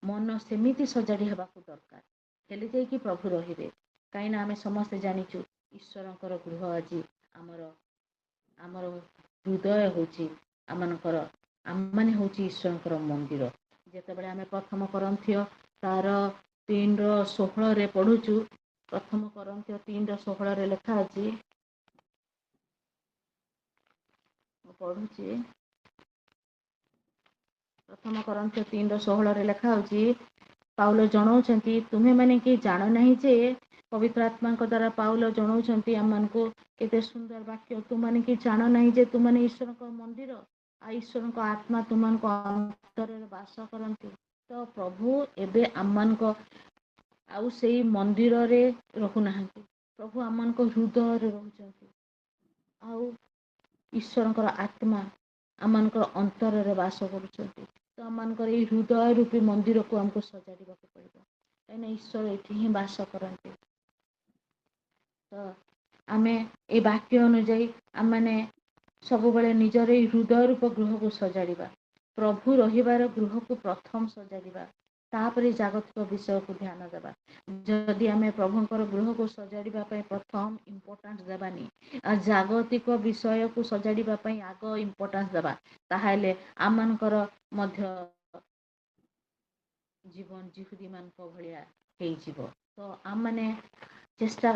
S1: ମନ ସେମିତି ସଜାଡ଼ି ହେବାକୁ ଦରକାର। ହେଲେ ଯାଇକି ପ୍ରଭୁ ରହିବେ। କାହିଁକିନା ଆମେ ସମସ୍ତେ ଜାଣିଛୁ ଈଶ୍ୱରଙ୍କର ଗୃହ ଆଜି ଆମର ହୃଦୟ ହେଉଛି ଆମମାନେ ହେଉଛି ଈଶ୍ୱରଙ୍କର ମନ୍ଦିର। ଯେତେବେଳେ ଆମେ ପ୍ରଥମ କରନ୍ଥୀୟ ତାର 3:16 ପଢ଼ୁଛୁ, ପ୍ରଥମ କରନ୍ଥୀୟ 3:16 ଲେଖା ଅଛି, ମୁଁ ପଢ଼ୁଛି। ପ୍ରଥମ କରନ୍ଥୀୟ 3:16 ଲେଖା ହେଉଛି, ପାଉଲ ଜଣାଉଛନ୍ତି, ତୁମେମାନେ କି ଜାଣ ନାହିଁ ଯେ, ପବିତ୍ର ଆତ୍ମାଙ୍କ ଦ୍ୱାରା ପାଉଲ ଜଣାଉଛନ୍ତି ଆମମାନଙ୍କୁ କେତେ ସୁନ୍ଦର ବାକ୍ୟ, ତୁମମାନେ କି ଜାଣ ନାହିଁ ଯେ ତୁମମାନେ ଈଶ୍ୱରଙ୍କ ମନ୍ଦିର, ଆଉ ଈଶ୍ୱରଙ୍କ ଆତ୍ମା ତୁମମାନଙ୍କ ଅନ୍ତରରେ ବାସ କରନ୍ତି। ତ ପ୍ରଭୁ ଏବେ ଆମମାନଙ୍କ ଆଉ ସେଇ ମନ୍ଦିରରେ ରହୁନାହାନ୍ତି, ପ୍ରଭୁ ଆମମାନଙ୍କ ହୃଦୟରେ ରହୁଛନ୍ତି। ଆଉ ଈଶ୍ୱରଙ୍କର ଆତ୍ମା ଆମମାନଙ୍କର ଅନ୍ତରରେ ବାସ କରୁଛନ୍ତି। ତ ଆମମାନଙ୍କର ଏଇ ହୃଦୟ ରୂପୀ ମନ୍ଦିରକୁ ଆମକୁ ସଜାଡ଼ିବାକୁ ପଡ଼ିବ। କାହିଁକିନା ଈଶ୍ୱର ଏଠି ହିଁ ବାସ କରନ୍ତି। ତ ଆମେ ଏ ବାକ୍ୟ ଅନୁଯାୟୀ ଆମମାନେ ସବୁବେଳେ ନିଜର ଏଇ ହୃଦୟ ରୂପ ଗୃହକୁ ସଜାଡ଼ିବା। ପ୍ରଭୁ ରହିବାର ଗୃହକୁ ପ୍ରଥମ ସଜାଡ଼ିବା, ତାପରେ ଜାଗତିକ ବିଷୟକୁ ଧ୍ୟାନ ଦେବା। ଯଦି ଆମେ ପ୍ରଭୁଙ୍କର ଗୃହକୁ ସଜାଡ଼ିବା ପାଇଁ ପ୍ରଥମ ଇମ୍ପୋର୍ଟାନ୍ସ ଦେବାନି, ଆଉ ଜାଗତିକ ବିଷୟକୁ ସଜାଡ଼ିବା ପାଇଁ ଆଗ ଇମ୍ପୋର୍ଟାନ୍ସ ଦେବା, ତାହେଲେ ଆମମାନଙ୍କର ମଧ୍ୟ ଜୀବନ ଯିହୁଦୀମାନଙ୍କ ଭଳିଆ ହେଇଯିବ। ତ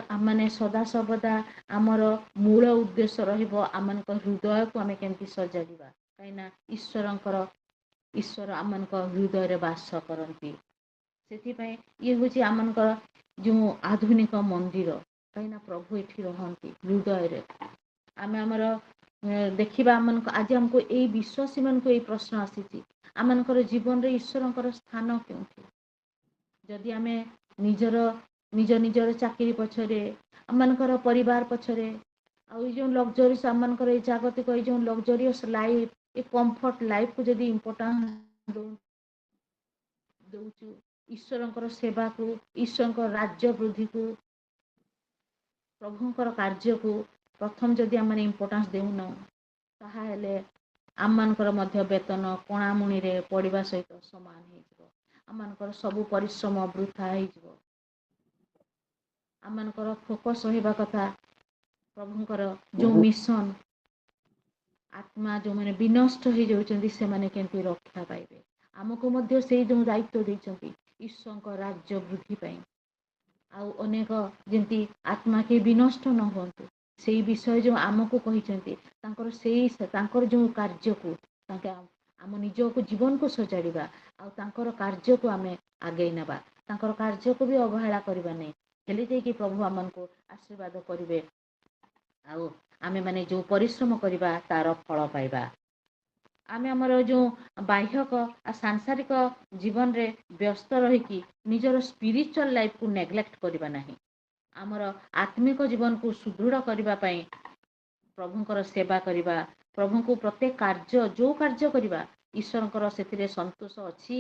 S1: ଆମମାନେ ସଦାସର୍ବଦା ଆମର ମୂଳ ଉଦ୍ଦେଶ୍ୟ ରହିବ ଆମମାନଙ୍କ ହୃଦୟକୁ ଆମେ କେମିତି ସଜାଡ଼ିବା। କାହିଁକିନା ଈଶ୍ୱର ଆମମାନଙ୍କ ହୃଦୟରେ ବାସ କରନ୍ତି। ସେଥିପାଇଁ ଇଏ ହେଉଛି ଆମମାନଙ୍କର ଯେଉଁ ଆଧୁନିକ ମନ୍ଦିର। କାହିଁକିନା ପ୍ରଭୁ ଏଠି ରହନ୍ତି ହୃଦୟରେ। ଆମେ ଆମର ଦେଖିବା, ଆଜି ଆମକୁ ଏଇ ବିଶ୍ୱାସୀମାନଙ୍କୁ ଏଇ ପ୍ରଶ୍ନ ଆସିଛି, ଆମମାନଙ୍କର ଜୀବନରେ ଈଶ୍ୱରଙ୍କର ସ୍ଥାନ କେଉଁଠି? ଯଦି ଆମେ ନିଜ ନିଜର ଚାକିରି ପଛରେ, ଆମମାନଙ୍କର ପରିବାର ପଛରେ, ଆଉ ଏଇ ଯେଉଁ ଲକ୍ଜରିୟସ୍ ଆମମାନଙ୍କର ଏଇ ଜାଗତିକ ଏଇ ଯେଉଁ ଲକ୍ଜରିୟସ୍ ଲାଇଫ୍, ଏ କମ୍ଫର୍ଟ ଲାଇଫ୍କୁ ଯଦି ଇମ୍ପୋର୍ଟାନ୍ସ ଦେଉଛୁ, ଈଶ୍ୱରଙ୍କର ସେବାକୁ, ଈଶ୍ୱରଙ୍କ ରାଜ୍ୟ ବୃଦ୍ଧିକୁ, ପ୍ରଭୁଙ୍କର କାର୍ଯ୍ୟକୁ ପ୍ରଥମ ଯଦି ଆମେ ଇମ୍ପୋର୍ଟାନ୍ସ ଦେଉନ, ତାହେଲେ ଆମମାନଙ୍କର ମଧ୍ୟ ବେତନ କଣାମୁଣିରେ ପଡ଼ିବା ସହିତ ସମାନ ହେଇଯିବ। ଆମମାନଙ୍କର ସବୁ ପରିଶ୍ରମ ବୃଥା ହେଇଯିବ। ଆମମାନଙ୍କର ଫୋକସ୍ ରହିବା କଥା ପ୍ରଭୁଙ୍କର ଯେଉଁ ମିଶନ୍, ଆତ୍ମା ଯେଉଁମାନେ ବିନଷ୍ଟ ହେଇଯାଉଛନ୍ତି ସେମାନେ କେମିତି ରକ୍ଷା ପାଇବେ। ଆମକୁ ମଧ୍ୟ ସେଇ ଯେଉଁ ଦାୟିତ୍ୱ ଦେଇଛନ୍ତି ଈଶ୍ୱରଙ୍କ ରାଜ୍ୟ ବୃଦ୍ଧି ପାଇଁ, ଆଉ ଅନେକ ଯେମିତି ଆତ୍ମା କେହି ବିନଷ୍ଟ ନ ହୁଅନ୍ତୁ, ସେଇ ବିଷୟ ଯେଉଁ ଆମକୁ କହିଛନ୍ତି, ତାଙ୍କର ଯେଉଁ କାର୍ଯ୍ୟକୁ ଆମ ନିଜକୁ ଜୀବନକୁ ସଜାଡ଼ିବା, ଆଉ ତାଙ୍କର କାର୍ଯ୍ୟକୁ ଆମେ ଆଗେଇ ନେବା, ତାଙ୍କର କାର୍ଯ୍ୟକୁ ବି ଅବହେଳା କରିବା ନାହିଁ। ହେଲେ ଯାଇକି ପ୍ରଭୁ ଆମମାନଙ୍କୁ ଆଶୀର୍ବାଦ କରିବେ, ଆଉ ଆମେମାନେ ଯେଉଁ ପରିଶ୍ରମ କରିବା ତାର ଫଳ ପାଇବା। ଆମେ ଆମର ଯେଉଁ ବାହ୍ୟକ ସାଂସାରିକ ଜୀବନରେ ବ୍ୟସ୍ତ ରହିକି ନିଜର ସ୍ପିରିଚୁଆଲ ଲାଇଫକୁ ନେଗ୍ଲେକ୍ଟ କରିବା ନାହିଁ। ଆମର ଆତ୍ମିକ ଜୀବନକୁ ସୁଦୃଢ଼ କରିବା ପାଇଁ ପ୍ରଭୁଙ୍କର ସେବା କରିବା, ପ୍ରଭୁଙ୍କୁ ପ୍ରତ୍ୟେକ ଯେଉଁ କାର୍ଯ୍ୟ କରିବା, ଈଶ୍ୱରଙ୍କର ସେଥିରେ ସନ୍ତୋଷ ଅଛି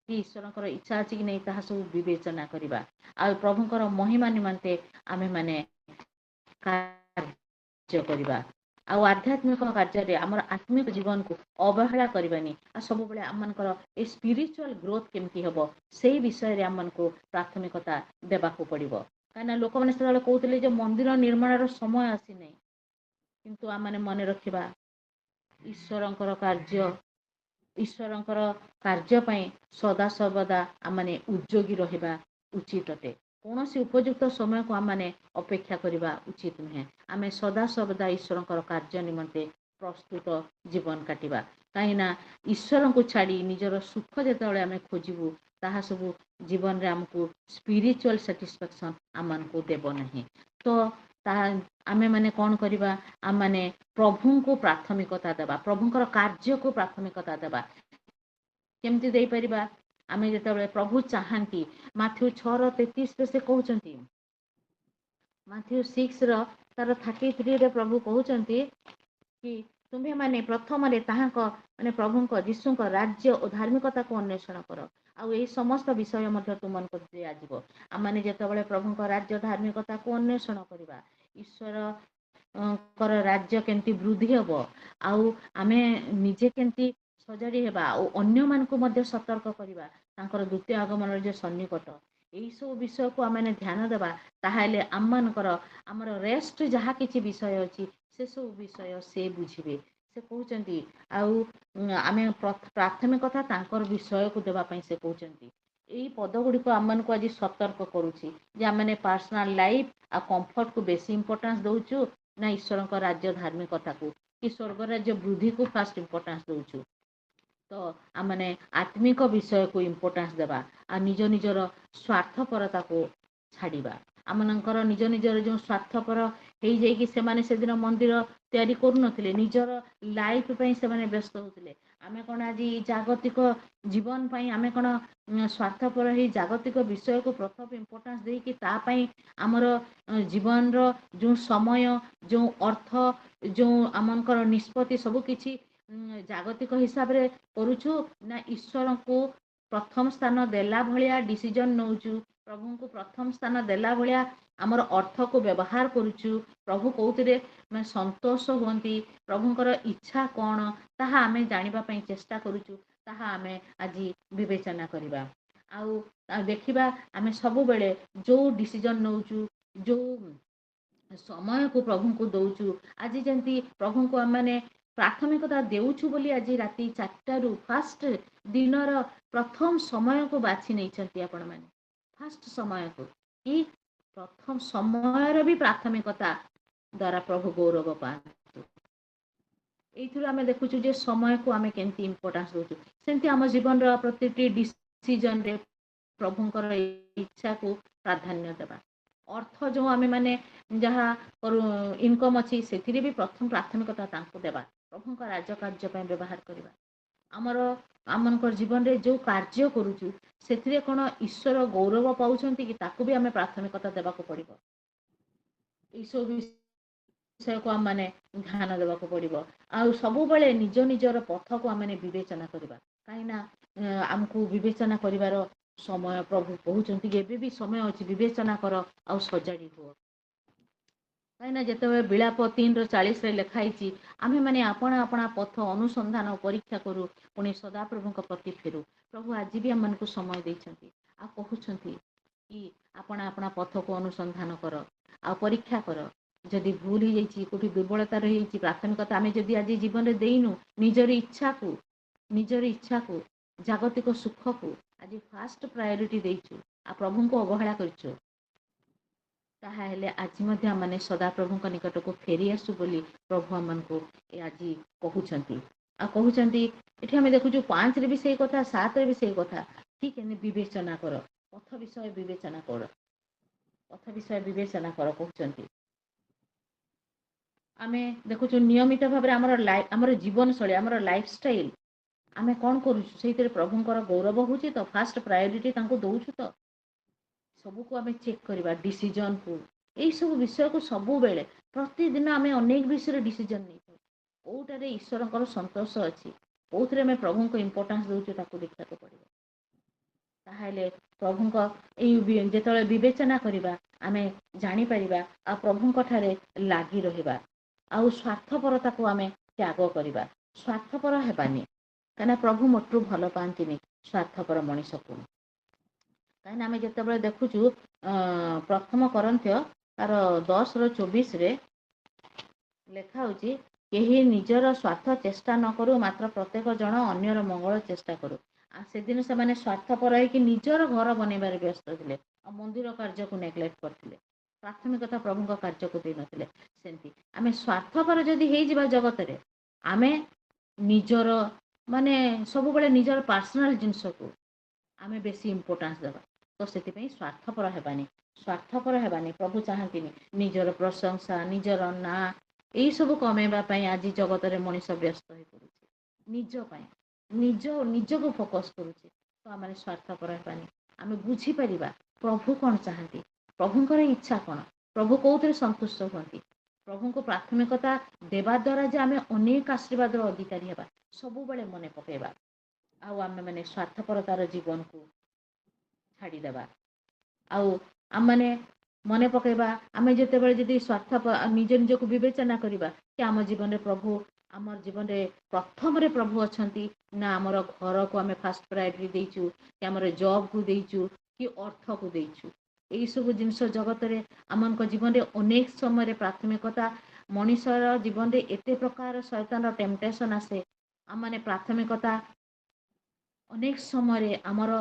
S1: କି ଈଶ୍ୱରଙ୍କର ଇଚ୍ଛା ଅଛି କି ନାହିଁ, ତାହା ସବୁ ବିବେଚନା କରିବା। ଆଉ ପ୍ରଭୁଙ୍କର ମହିମା ନିମନ୍ତେ ଆମେମାନେ କାର୍ଯ୍ୟ କରିବା। ଆଉ ଆଧ୍ୟାତ୍ମିକ କାର୍ଯ୍ୟରେ ଆମର ଆତ୍ମିକ ଜୀବନକୁ ଅବହେଳା କରିବାନି। ଆଉ ସବୁବେଳେ ଆମମାନଙ୍କର ଏ ସ୍ପିରିଚୁଆଲ ଗ୍ରୋଥ କେମିତି ହେବ ସେଇ ବିଷୟରେ ଆମମାନଙ୍କୁ ପ୍ରାଥମିକତା ଦେବାକୁ ପଡ଼ିବ। କାହିଁକିନା ଲୋକମାନେ ସେତେବେଳେ କହୁଥିଲେ ଯେ ମନ୍ଦିର ନିର୍ମାଣର ସମୟ ଆସିନାହିଁ। କିନ୍ତୁ ଆମମାନେ ମନେ ରଖିବା ଈଶ୍ୱରଙ୍କର କାର୍ଯ୍ୟ ପାଇଁ ସଦାସର୍ବଦା ଆମମାନେ ଉଦ୍ଯୋଗୀ ରହିବା ଉଚିତ ଅଟେ। କୌଣସି ଉପଯୁକ୍ତ ସମୟକୁ ଆମମାନେ ଅପେକ୍ଷା କରିବା ଉଚିତ ନୁହେଁ। ଆମେ ସଦାସର୍ବଦା ଈଶ୍ୱରଙ୍କର କାର୍ଯ୍ୟ ନିମନ୍ତେ ପ୍ରସ୍ତୁତ ଜୀବନ କାଟିବା। କାହିଁକିନା ଈଶ୍ୱରଙ୍କୁ ଛାଡ଼ି ନିଜର ସୁଖ ଯେତେବେଳେ ଆମେ ଖୋଜିବୁ ତାହା ସବୁ ଜୀବନରେ ଆମକୁ ସ୍ପିରିଚୁଆଲ ସାଟିସ୍ଫ୍ୟାକ୍ସନ୍ ଆମମାନଙ୍କୁ ଦେବ ନାହିଁ। ତ ତାହା ଆମେମାନେ କ'ଣ କରିବା? ଆମମାନେ ପ୍ରଭୁଙ୍କୁ ପ୍ରାଥମିକତା ଦେବା, ପ୍ରଭୁଙ୍କର କାର୍ଯ୍ୟକୁ ପ୍ରାଥମିକତା ଦେବା। କେମିତି ଦେଇପାରିବା? ଆମେ ଯେତେବେଳେ ପ୍ରଭୁ ଚାହାନ୍ତି, ମାଥ୍ୟୁ 6:33 ସେ କହୁଛନ୍ତି, ମାଥ୍ୟୁ 6 ତାର 33 ପ୍ରଭୁ କହୁଛନ୍ତି କି ତୁମ୍ଭେମାନେ ପ୍ରଥମରେ ତାହାଙ୍କ ପ୍ରଭୁଙ୍କ ଯୀଶୁଙ୍କ ରାଜ୍ୟ ଓ ଧାର୍ମିକତାକୁ ଅନ୍ୱେଷଣ କର, ଆଉ ଏହି ସମସ୍ତ ବିଷୟ ମଧ୍ୟ ତୁମମାନଙ୍କୁ ଦିଆଯିବ। ଆମମାନେ ଯେତେବେଳେ ପ୍ରଭୁଙ୍କ ରାଜ୍ୟ ଧାର୍ମିକତାକୁ ଅନ୍ୱେଷଣ କରିବା, ଈଶ୍ୱରଙ୍କର ରାଜ୍ୟ କେମିତି ବୃଦ୍ଧି ହେବ, ଆଉ ଆମେ ନିଜେ କେମିତି ସଜାଡ଼ି ହେବା, ଆଉ ଅନ୍ୟମାନଙ୍କୁ ମଧ୍ୟ ସତର୍କ କରିବା ତାଙ୍କର ଦ୍ୱିତୀୟ ଆଗମନର ଯେ ସନ୍ନିକଟ, ଏହିସବୁ ବିଷୟକୁ ଆମେ ଧ୍ୟାନ ଦେବା। ତାହେଲେ ଆମର ରେଷ୍ଟ ଯାହା କିଛି ବିଷୟ ଅଛି ସେସବୁ ବିଷୟ ସେ ବୁଝିବେ। ସେ କହୁଛନ୍ତି ଆଉ ଆମେ ପ୍ରାଥମିକତା ତାଙ୍କର ବିଷୟକୁ ଦେବା ପାଇଁ ସେ କହୁଛନ୍ତି। ଏଇ ପଦ ଗୁଡ଼ିକ ଆମମାନଙ୍କୁ ଆଜି ସତର୍କ କରୁଛି ଯେ ଆମେ ପର୍ସନାଲ ଲାଇଫ ଆଉ କମ୍ଫର୍ଟକୁ ବେଶୀ ଇମ୍ପୋର୍ଟାନ୍ସ ଦେଉଛୁ ନା ଈଶ୍ୱରଙ୍କ ରାଜ୍ୟ ଧାର୍ମିକତାକୁ କି ସ୍ୱର୍ଗ ରାଜ୍ୟ ବୃଦ୍ଧିକୁ ଫାଷ୍ଟ ଇମ୍ପୋର୍ଟାନ୍ସ ଦେଉଛୁ। ତ ଆମେ ଆତ୍ମିକ ବିଷୟକୁ ଇମ୍ପୋର୍ଟାନ୍ସ ଦେବା ଆଉ ନିଜର ସ୍ୱାର୍ଥପରତାକୁ ଛାଡ଼ିବା। ଆମମାନଙ୍କର ନିଜର ଯେଉଁ ସ୍ୱାର୍ଥପର ହେଇଯାଇକି ସେମାନେ ସେଦିନ ମନ୍ଦିର ତିଆରି କରୁନଥିଲେ, ନିଜର ଲାଇଫ ପାଇଁ ସେମାନେ ବ୍ୟସ୍ତ ହେଉଥିଲେ। ଆମେ କ'ଣ ଆଜି ଜାଗତିକ ଜୀବନ ପାଇଁ ଆମେ କ'ଣ ସ୍ୱାର୍ଥପର ହେଇ ଜାଗତିକ ବିଷୟକୁ ପ୍ରଥମ ଇମ୍ପୋର୍ଟାନ୍ସ ଦେଇକି ତା ପାଇଁ ଆମର ଜୀବନର ଯେଉଁ ସମୟ, ଯେଉଁ ଅର୍ଥ, ଯେଉଁ ଆମମାନଙ୍କର ନିଷ୍ପତ୍ତି ସବୁ କିଛି ଜାଗତିକ ହିସାବରେ କରୁଛୁ ନା ଈଶ୍ୱରଙ୍କୁ ପ୍ରଥମ ସ୍ଥାନ ଦେଲା ଭଳିଆ ଡିସିଜନ ନେଉଛୁ, ପ୍ରଭୁଙ୍କୁ ପ୍ରଥମ ସ୍ଥାନ ଦେଲା ଭଳିଆ ଆମର ଅର୍ଥକୁ ବ୍ୟବହାର କରୁଛୁ, ପ୍ରଭୁ କୋଉଥିରେ ସନ୍ତୋଷ ହୁଅନ୍ତି, ପ୍ରଭୁଙ୍କର ଇଚ୍ଛା କ'ଣ ତାହା ଆମେ ଜାଣିବା ପାଇଁ ଚେଷ୍ଟା କରୁଛୁ, ତାହା ଆମେ ଆଜି ବିବେଚନା କରିବା। ଆଉ ଦେଖିବା ଆମେ ସବୁବେଳେ ଯେଉଁ ଡିସିଜନ ନେଉଛୁ, ଯେଉଁ ସମୟକୁ ପ୍ରଭୁଙ୍କୁ ଦଉଛୁ, ଆଜି ଯେମିତି ପ୍ରଭୁଙ୍କୁ ଆମମାନେ ପ୍ରାଥମିକତା ଦେଉଛୁ ବୋଲି ଆଜି ରାତି 4ଟାରୁ ଫାଷ୍ଟ ଦିନର ପ୍ରଥମ ସମୟକୁ ବାଛି ନେଇଛନ୍ତି ଆପଣମାନେ। ଫାଷ୍ଟ ସମୟକୁ କି ପ୍ରଥମ ସମୟର ବି ପ୍ରାଥମିକତା ଦ୍ୱାରା ପ୍ରଭୁ ଗୌରବ ପାଆନ୍ତୁ। ଏଇଥିରୁ ଆମେ ଦେଖୁଛୁ ଯେ ସମୟକୁ ଆମେ କେମିତି ଇମ୍ପୋର୍ଟାନ୍ସ ଦଉଛୁ। ସେମିତି ଆମ ଜୀବନର ପ୍ରତିଟି ଡିସିଜନରେ ପ୍ରଭୁଙ୍କର ଇଚ୍ଛାକୁ ପ୍ରାଧାନ୍ୟ ଦେବା। ଅର୍ଥ ଯେଉଁ ଆମେମାନେ ଯାହା ଇନକମ୍ ଅଛି ସେଥିରେ ବି ପ୍ରଥମ ପ୍ରାଥମିକତା ତାଙ୍କୁ ଦେବା, ପ୍ରଭୁଙ୍କ ରାଜକାର୍ଯ୍ୟ ପାଇଁ ବ୍ୟବହାର କରିବା। ଆମମାନଙ୍କର ଜୀବନରେ ଯେଉଁ କାର୍ଯ୍ୟ କରୁଛୁ ସେଥିରେ କ'ଣ ଈଶ୍ୱର ଗୌରବ ପାଉଛନ୍ତି କି ତାକୁ ବି ଆମେ ପ୍ରାଥମିକତା ଦେବାକୁ ପଡ଼ିବ। ଏଇସବୁ ବିଷୟକୁ ଆମମାନେ ଧ୍ୟାନ ଦେବାକୁ ପଡ଼ିବ। ଆଉ ସବୁବେଳେ ନିଜର ପଥକୁ ଆମେ ବିବେଚନା କରିବା। କାହିଁକିନା ଆମକୁ ବିବେଚନା କରିବାର ସମୟ ପ୍ରଭୁ କହୁଛନ୍ତି ଏବେ ବି ସମୟ ଅଛି, ବିବେଚନା କର ଆଉ ସଜାଡ଼ି ହୁଅ। କାହିଁକିନା ଯେତେବେଳେ ବିଳାପ 3:40 ଲେଖା ହେଇଛି, ଆମେମାନେ ଆପଣା ପଥ ଅନୁସନ୍ଧାନ ପରୀକ୍ଷା କରୁ, ପୁଣି ସଦାପ୍ରଭୁଙ୍କ ପ୍ରତି ଫେରୁ। ପ୍ରଭୁ ଆଜି ବି ଆମମାନଙ୍କୁ ସମୟ ଦେଇଛନ୍ତି ଆଉ କହୁଛନ୍ତି କି ଆପଣା ପଥକୁ ଅନୁସନ୍ଧାନ କର ଆଉ ପରୀକ୍ଷା କର। ଯଦି ଭୁଲ ହେଇଯାଇଛି, କୋଉଠି ଦୁର୍ବଳତା ରହିଯାଇଛି, ପ୍ରାଥମିକତା ଆମେ ଯଦି ଆଜି ଜୀବନରେ ଦେଇନୁ ନିଜର ଇଚ୍ଛାକୁ ଜାଗତିକ ସୁଖକୁ ଆଜି ଫାଷ୍ଟ ପ୍ରାୟୋରିଟି ଦେଇଛୁ ଆଉ ପ୍ରଭୁଙ୍କୁ ଅବହେଳା କରିଛୁ, ତାହେଲେ ଆଜି ମଧ୍ୟ ଆମେ ସଦାପ୍ରଭୁଙ୍କ ନିକଟକୁ ଫେରି ଆସୁ ବୋଲି ପ୍ରଭୁ ଆମମାନଙ୍କୁ ଆଜି କହୁଛନ୍ତି। ଆଉ କହୁଛନ୍ତି ଏଠି ଆମେ ଦେଖୁଛୁ 5ରେ ବି ସେଇ କଥା, 7ରେ ବି ସେଇ କଥା। ଠିକ୍ ବିବେଚନା କର, ପଥ ବିଷୟ ବିବେଚନା କର କହୁଛନ୍ତି। ଆମେ ଦେଖୁଛୁ ନିୟମିତ ଭାବରେ ଆମର ଜୀବନଶୈଳୀ, ଆମର ଲାଇଫଷ୍ଟାଇଲ ଆମେ କ'ଣ କରୁଛୁ ସେଇଥିରେ ପ୍ରଭୁଙ୍କର ଗୌରବ ହେଉଛି ତ, ଫାଷ୍ଟ ପ୍ରାୟୋରିଟି ତାଙ୍କୁ ଦଉଛୁ ତ। ସବୁକୁ ଆମେ ଚେକ୍ କରିବା, ଡିସିଜନକୁ, ଏଇସବୁ ବିଷୟକୁ ସବୁବେଳେ ପ୍ରତିଦିନ ଆମେ ଅନେକ ବିଷୟରେ ଡିସିଜନ ନେଇଥାଉ। କୋଉଟାରେ ଈଶ୍ୱରଙ୍କର ସନ୍ତୋଷ ଅଛି, କୋଉଥିରେ ଆମେ ପ୍ରଭୁଙ୍କୁ ଇମ୍ପୋର୍ଟାନ୍ସ ଦେଉଛୁ ତାକୁ ଦେଖିବାକୁ ପଡ଼ିବ। ତାହେଲେ ପ୍ରଭୁଙ୍କ ଯେତେବେଳେ ବିବେଚନା କରିବା ଆମେ ଜାଣିପାରିବା ଆଉ ପ୍ରଭୁଙ୍କ ଠାରେ ଲାଗି ରହିବା ଆଉ ସ୍ୱାର୍ଥପରତାକୁ ଆମେ ତ୍ୟାଗ କରିବା। ସ୍ୱାର୍ଥପର ହେବାନି, କାହିଁକିନା ପ୍ରଭୁ ମୋଟରୁ ଭଲ ପାଆନ୍ତିନି ସ୍ୱାର୍ଥପର ମଣିଷକୁ। କାହିଁକିନା ଆମେ ଯେତେବେଳେ ଦେଖୁଛୁ ପ୍ରଥମ କରନ୍ଥୀୟ ତାର 10:24 ଲେଖା ହେଉଛି, କେହି ନିଜର ସ୍ୱାର୍ଥ ଚେଷ୍ଟା ନ କରୁ, ମାତ୍ର ପ୍ରତ୍ୟେକ ଜଣ ଅନ୍ୟର ମଙ୍ଗଳ ଚେଷ୍ଟା କରୁ। ଆଉ ସେଦିନ ସେମାନେ ସ୍ୱାର୍ଥପର ହେଇକି ନିଜର ଘର ବନେଇବାରେ ବ୍ୟସ୍ତ ଥିଲେ ଆଉ ମନ୍ଦିର କାର୍ଯ୍ୟକୁ ନେଗ୍ଲେକ୍ଟ କରିଥିଲେ, ପ୍ରାଥମିକତା ପ୍ରଭୁଙ୍କ କାର୍ଯ୍ୟକୁ ଦେଇନଥିଲେ। ସେମିତି ଆମେ ସ୍ୱାର୍ଥପର ଯଦି ହେଇଯିବା ଜଗତରେ, ଆମେ ନିଜର ମାନେ ସବୁବେଳେ ନିଜର ପର୍ସନାଲ ଜିନିଷକୁ ଆମେ ବେଶୀ ଇମ୍ପୋର୍ଟାନ୍ସ ଦେବା। ତ ସେଥିପାଇଁ ସ୍ୱାର୍ଥପର ହେବାନି। ସ୍ୱାର୍ଥପର ହେବାନି, ପ୍ରଭୁ ଚାହାନ୍ତିନି। ନିଜର ପ୍ରଶଂସା, ନିଜର ନାଁ ଏଇସବୁ କମେଇବା ପାଇଁ ଆଜି ଜଗତରେ ମଣିଷ ବ୍ୟସ୍ତ ହେଇପଡ଼ୁଛି। ନିଜ ପାଇଁ ନିଜକୁ ଫୋକସ୍ କରୁଛି। ତ ଆମେ ସ୍ୱାର୍ଥପର ହେବାନି। ଆମେ ବୁଝିପାରିବା ପ୍ରଭୁ କ'ଣ ଚାହାନ୍ତି, ପ୍ରଭୁଙ୍କର ଇଚ୍ଛା କ'ଣ, ପ୍ରଭୁ କୋଉଥିରେ ସନ୍ତୁଷ୍ଟ ହୁଅନ୍ତି। ପ୍ରଭୁଙ୍କୁ ପ୍ରାଥମିକତା ଦେବା ଦ୍ୱାରା ଯେ ଆମେ ଅନେକ ଆଶୀର୍ବାଦର ଅଧିକାରୀ ହେବା, ସବୁବେଳେ ମନେ ପକାଇବା। ଆଉ ଆମେ ମାନେ ସ୍ୱାର୍ଥପରତାର ଜୀବନକୁ ଛାଡ଼ିଦେବା। ଆଉ ଆମମାନେ ମନେ ପକାଇବା, ଆମେ ଯେତେବେଳେ ଯଦି ନିଜ ନିଜକୁ ବିବେଚନା କରିବା କି ଆମ ଜୀବନରେ ପ୍ରଭୁ, ଆମର ଜୀବନରେ ପ୍ରଥମରେ ପ୍ରଭୁ ଅଛନ୍ତି ନା ଆମର ଘରକୁ ଆମେ ଫାଷ୍ଟ ପ୍ରାୟୋରିଟି ଦେଇଛୁ, କି ଆମର ଜବ୍କୁ ଦେଇଛୁ, କି ଅର୍ଥକୁ ଦେଇଛୁ। ଏଇସବୁ ଜିନିଷ ଜଗତରେ ଆମମାନଙ୍କ ଜୀବନରେ ଅନେକ ସମୟରେ ପ୍ରାଥମିକତା, ମଣିଷର ଜୀବନରେ ଏତେ ପ୍ରକାର ଶୈତାନର ଟେମ୍ପଟେସନ୍ ଆସେ, ଆମମାନେ ପ୍ରାଥମିକତା ଅନେକ ସମୟରେ ଆମର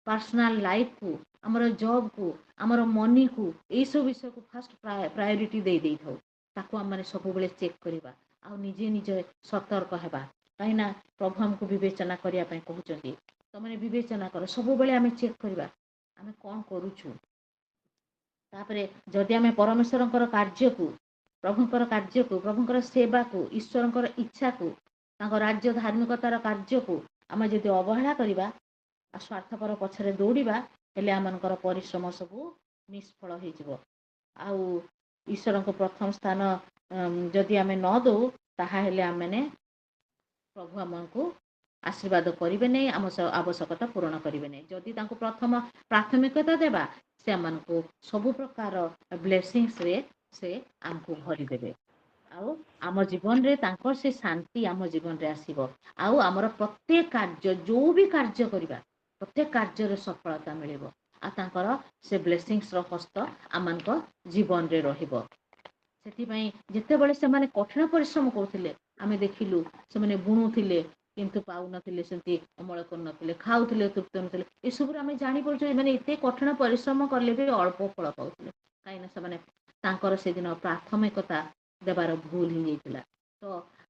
S1: ପର୍ସନାଲ ଲାଇଫକୁ, ଆମର ଜବ୍କୁ, ଆମର ମନିକୁ, ଏଇସବୁ ବିଷୟକୁ ଫାଷ୍ଟ ପ୍ରାୟୋରିଟି ଦେଇଥାଉ। ତାକୁ ଆମମାନେ ସବୁବେଳେ ଚେକ୍ କରିବା ଆଉ ନିଜେ ସତର୍କ ହେବା। କାହିଁକିନା ପ୍ରଭୁ ଆମକୁ ବିବେଚନା କରିବା ପାଇଁ କହୁଛନ୍ତି। ତମାନେ ବିବେଚନା କର, ସବୁବେଳେ ଆମେ ଚେକ୍ କରିବା ଆମେ କ'ଣ କରୁଛୁ। ତାପରେ ଯଦି ଆମେ ପରମେଶ୍ୱରଙ୍କର କାର୍ଯ୍ୟକୁ, ପ୍ରଭୁଙ୍କର ସେବାକୁ, ଈଶ୍ୱରଙ୍କର ଇଚ୍ଛାକୁ, ତାଙ୍କ ରାଜ୍ୟ ଧାର୍ମିକତାର କାର୍ଯ୍ୟକୁ ଆମେ ଯଦି ଅବହେଳା କରିବା ଆଉ ସ୍ୱାର୍ଥପର ପଛରେ ଦୌଡ଼ିବା, ହେଲେ ଆମମାନଙ୍କର ପରିଶ୍ରମ ସବୁ ନିଷ୍ଫଳ ହେଇଯିବ। ଆଉ ଈଶ୍ୱରଙ୍କୁ ପ୍ରଥମ ସ୍ଥାନ ଯଦି ଆମେ ନ ଦେଉ, ତାହେଲେ ଆମମାନେ ପ୍ରଭୁ ଆମକୁ ଆଶୀର୍ବାଦ କରିବେ ନାହିଁ, ଆମ ଆବଶ୍ୟକତା ପୂରଣ କରିବେ ନାହିଁ। ଯଦି ତାଙ୍କୁ ପ୍ରଥମ ପ୍ରାଥମିକତା ଦେବା, ସେମାନଙ୍କୁ ସବୁ ପ୍ରକାର ବ୍ଲେସିଂସରେ ସେ ଆମକୁ ଭରିଦେବେ। ଆଉ ଆମ ଜୀବନରେ ତାଙ୍କର ସେ ଶାନ୍ତି ଆମ ଜୀବନରେ ଆସିବ। ଆଉ ଆମର ପ୍ରତ୍ୟେକ କାର୍ଯ୍ୟ, ଯୋଉ ବି କାର୍ଯ୍ୟ କରିବା, ପ୍ରତ୍ୟେକ କାର୍ଯ୍ୟରେ ସଫଳତା ମିଳିବ। ଆଉ ତାଙ୍କର ସେ ବ୍ଲେସିଂସର ହସ୍ତ ଆମମାନଙ୍କ ଜୀବନରେ ରହିବ। ସେଥିପାଇଁ ଯେତେବେଳେ ସେମାନେ କଠିନ ପରିଶ୍ରମ କରୁଥିଲେ, ଆମେ ଦେଖିଲୁ ସେମାନେ ବୁଣୁଥିଲେ କିନ୍ତୁ ପାଉନଥିଲେ, ସେମିତି ଅମଳ କରୁନଥିଲେ, ଖାଉଥିଲେ ତୃପ୍ତ ନଥିଲେ। ଏସବୁରୁ ଆମେ ଜାଣିପାରୁଛୁ ଏମାନେ ଏତେ କଠିନ ପରିଶ୍ରମ କଲେ ବି ଅଳ୍ପ ଫଳ ପାଉଥିଲେ। କାହିଁକିନା ସେମାନେ ତାଙ୍କର ସେଦିନ ପ୍ରାଥମିକତା ଦେବାର ଭୁଲ ହେଇଯାଇଥିଲା। ତ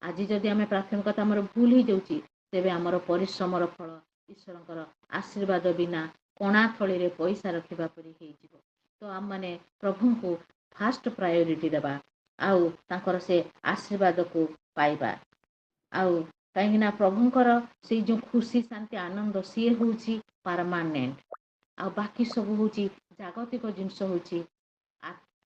S1: ଆଜି ଯଦି ଆମେ ପ୍ରାଥମିକତା ଆମର ଭୁଲ ହେଇଯାଉଛି, ତେବେ ଆମର ପରିଶ୍ରମର ଫଳ ଈଶ୍ୱରଙ୍କର ଆଶୀର୍ବାଦ ବିନା କଣା ଥଳିରେ ପଇସା ରଖିବା ପରି ହେଇଯିବ। ତ ଆମମାନେ ପ୍ରଭୁଙ୍କୁ ଫାଷ୍ଟ ପ୍ରାୟୋରିଟି ଦେବା ଆଉ ତାଙ୍କର ସେ ଆଶୀର୍ବାଦକୁ ପାଇବା। ଆଉ କାହିଁକିନା ପ୍ରଭୁଙ୍କର ସେଇ ଯେଉଁ ଖୁସି, ଶାନ୍ତି, ଆନନ୍ଦ, ସିଏ ହେଉଛି ପରମାନେଣ୍ଟ। ଆଉ ବାକି ସବୁ ହେଉଛି ଜାଗତିକ ଜିନିଷ, ହେଉଛି